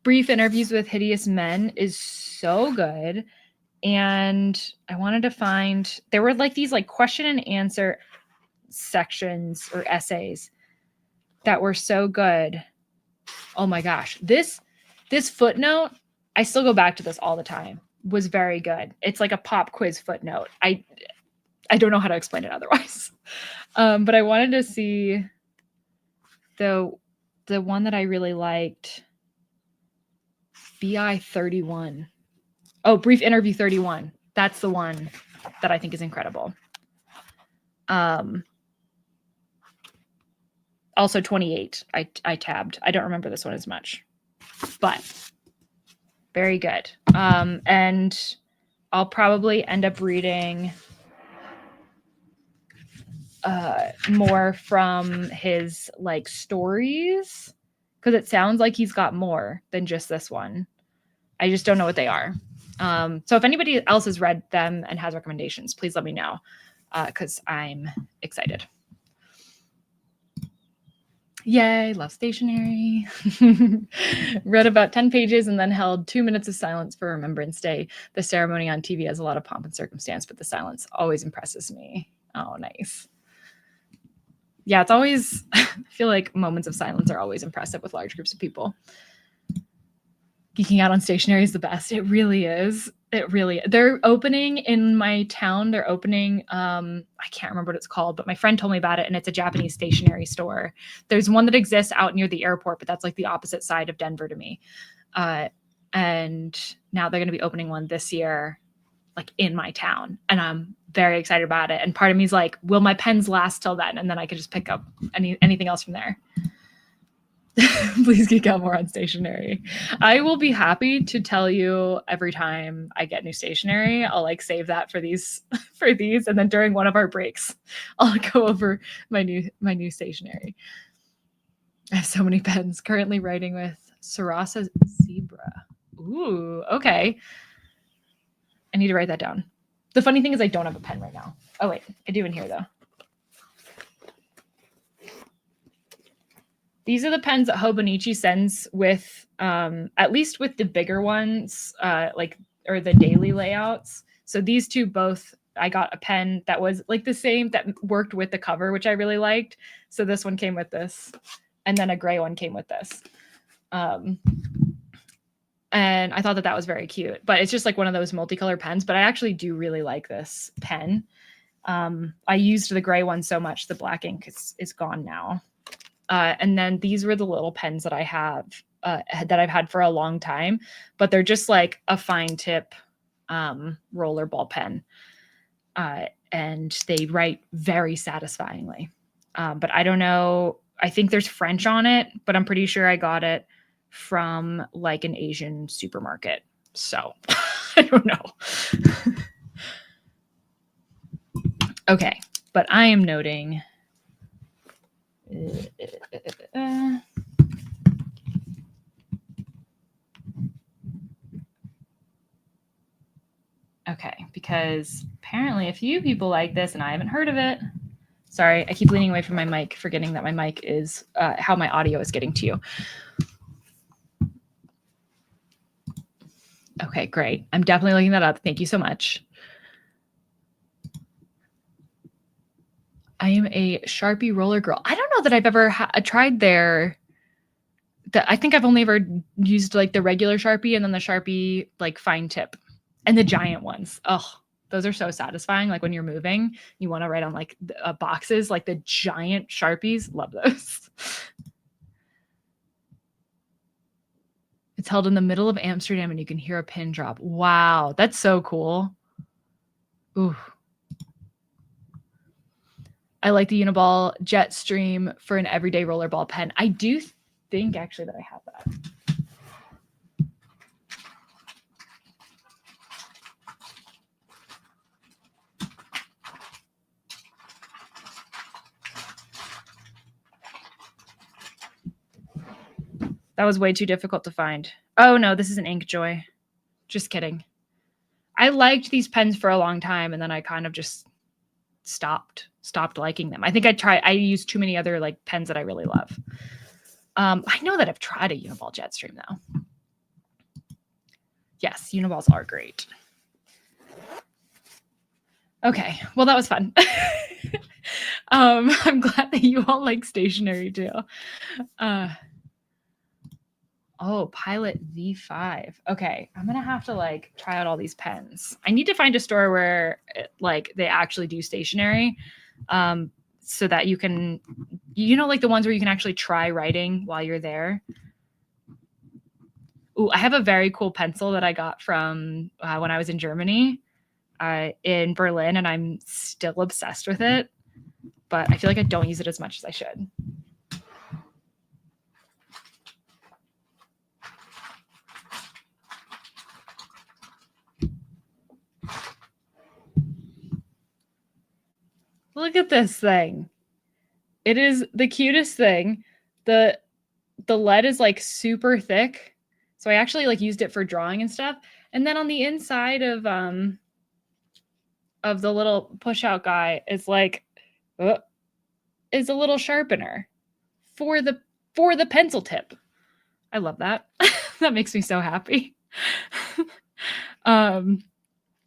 Brief Interviews with Hideous Men is so good. And I wanted to find, there were like these like question and answer sections or essays that were so good. Oh my gosh. This footnote, I still go back to this all the time, was very good. It's like a pop quiz footnote. I don't know how to explain it otherwise. But I wanted to see the one that I really liked, BI 31. Oh, Brief Interview 31. That's the one that I think is incredible. Also 28. I tabbed. I don't remember this one as much, but very good. And I'll probably end up reading more from his like stories, because it sounds like he's got more than just this one. I just don't know what they are. So if anybody else has read them and has recommendations, please let me know, because I'm excited. Yay, love Stationery. Read about 10 pages and then held 2 minutes of silence for Remembrance Day. The ceremony on TV has a lot of pomp and circumstance, but the silence always impresses me. Oh, nice. Yeah, it's always, I feel like moments of silence are always impressive with large groups of people. Geeking out on Stationery is the best. It really is. They're opening in my town. They're opening, I can't remember what it's called, but my friend told me about it, and it's a Japanese stationery store. There's one that exists out near the airport, but that's like the opposite side of Denver to me. And now they're going to be opening one this year, like in my town, and I'm very excited about it. And part of me is like, will my pens last till then? And then I could just pick up anything else from there. Please geek out more on Stationery. I will be happy to tell you every time I get new stationery. I'll like save that for these, and then during one of our breaks, I'll go over my new stationery. I have so many pens. Currently writing with Sarasa Zebra. Ooh, okay. I need to write that down. The funny thing is I don't have a pen right now. Oh wait, I do in here though. These are the pens that Hobonichi sends with, at least with the bigger ones, or the daily layouts. So these two both, I got a pen that was like the same, that worked with the cover, which I really liked. So this one came with this, and then a gray one came with this. And I thought that was very cute, but it's just like one of those multicolor pens. But I actually do really like this pen. I used the gray one so much, the black ink is gone now. And then these were the little pens that I have, that I've had for a long time, but they're just like a fine tip rollerball pen. And they write very satisfyingly. But I don't know. I think there's French on it, but I'm pretty sure I got it from like an Asian supermarket. So I don't know. Okay, but I am noting. Okay, because apparently a few people like this and I haven't heard of it. Sorry, I keep leaning away from my mic, forgetting that my mic is how my audio is getting to you. Okay, great. I'm definitely looking that up. Thank you so much. I am a Sharpie roller girl. I don't know that I've ever tried their. I think I've only ever used like the regular Sharpie and then the Sharpie like fine tip, and the giant ones. Oh, those are so satisfying. Like when you're moving, you want to write on like boxes, like the giant Sharpies. Love those. It's held in the middle of Amsterdam and you can hear a pin drop. Wow, that's so cool. Ooh. I like the Uniball Jetstream for an everyday rollerball pen. I do think actually that I have that. That was way too difficult to find. Oh no, this is an Inkjoy. Just kidding. I liked these pens for a long time and then I kind of just stopped liking them. I think I used too many other like pens that I really love. I know that I've tried a Uniball Jetstream though. Yes, Uniballs are great. Okay, well that was fun. I'm glad that you all like stationery too. Oh, Pilot V5. Okay, I'm gonna have to like try out all these pens. I need to find a store where like they actually do stationery, so that you can, like the ones where you can actually try writing while you're there. Ooh, I have a very cool pencil that I got from when I was in Germany, in Berlin, and I'm still obsessed with it. But I feel like I don't use it as much as I should. Look at this thing. It is the cutest thing. The lead is like super thick. So I actually like used it for drawing and stuff. And then on the inside of the little push out guy is like is a little sharpener for the pencil tip. I love that. That makes me so happy.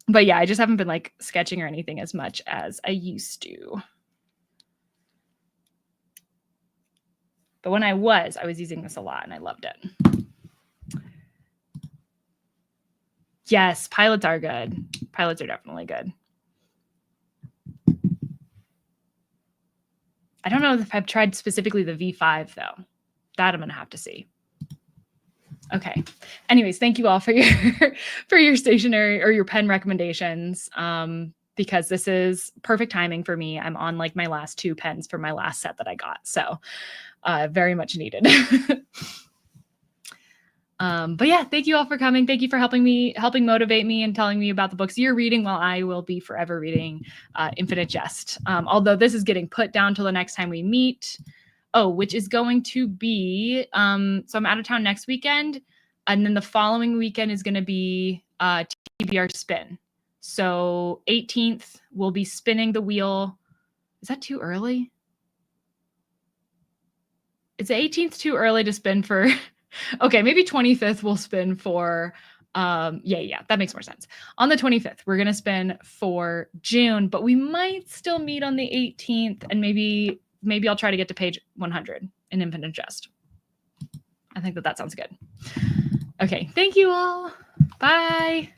But yeah, I just haven't been like sketching or anything as much as I used to. But when I was using this a lot and I loved it. Yes, pilots are good. Pilots are definitely good. I don't know if I've tried specifically the V5 though. That I'm going to have to see. Okay. Anyways, thank you all for your stationery or your pen recommendations. Because this is perfect timing for me. I'm on like my last 2 pens for my last set that I got. So very much needed. But yeah, thank you all for coming. Thank you for helping motivate me and telling me about the books you're reading, while I will be forever reading Infinite Jest. Although this is getting put down till the next time we meet. Oh, which is going to be, so I'm out of town next weekend. And then the following weekend is going to be TBR spin. So 18th, we'll be spinning the wheel. Is that too early? Is the 18th too early to spin for... Okay, maybe 25th we'll spin for... yeah, that makes more sense. On the 25th, we're going to spin for June, but we might still meet on the 18th, and maybe I'll try to get to page 100 in Infinite Jest. I think that sounds good. Okay, thank you all. Bye.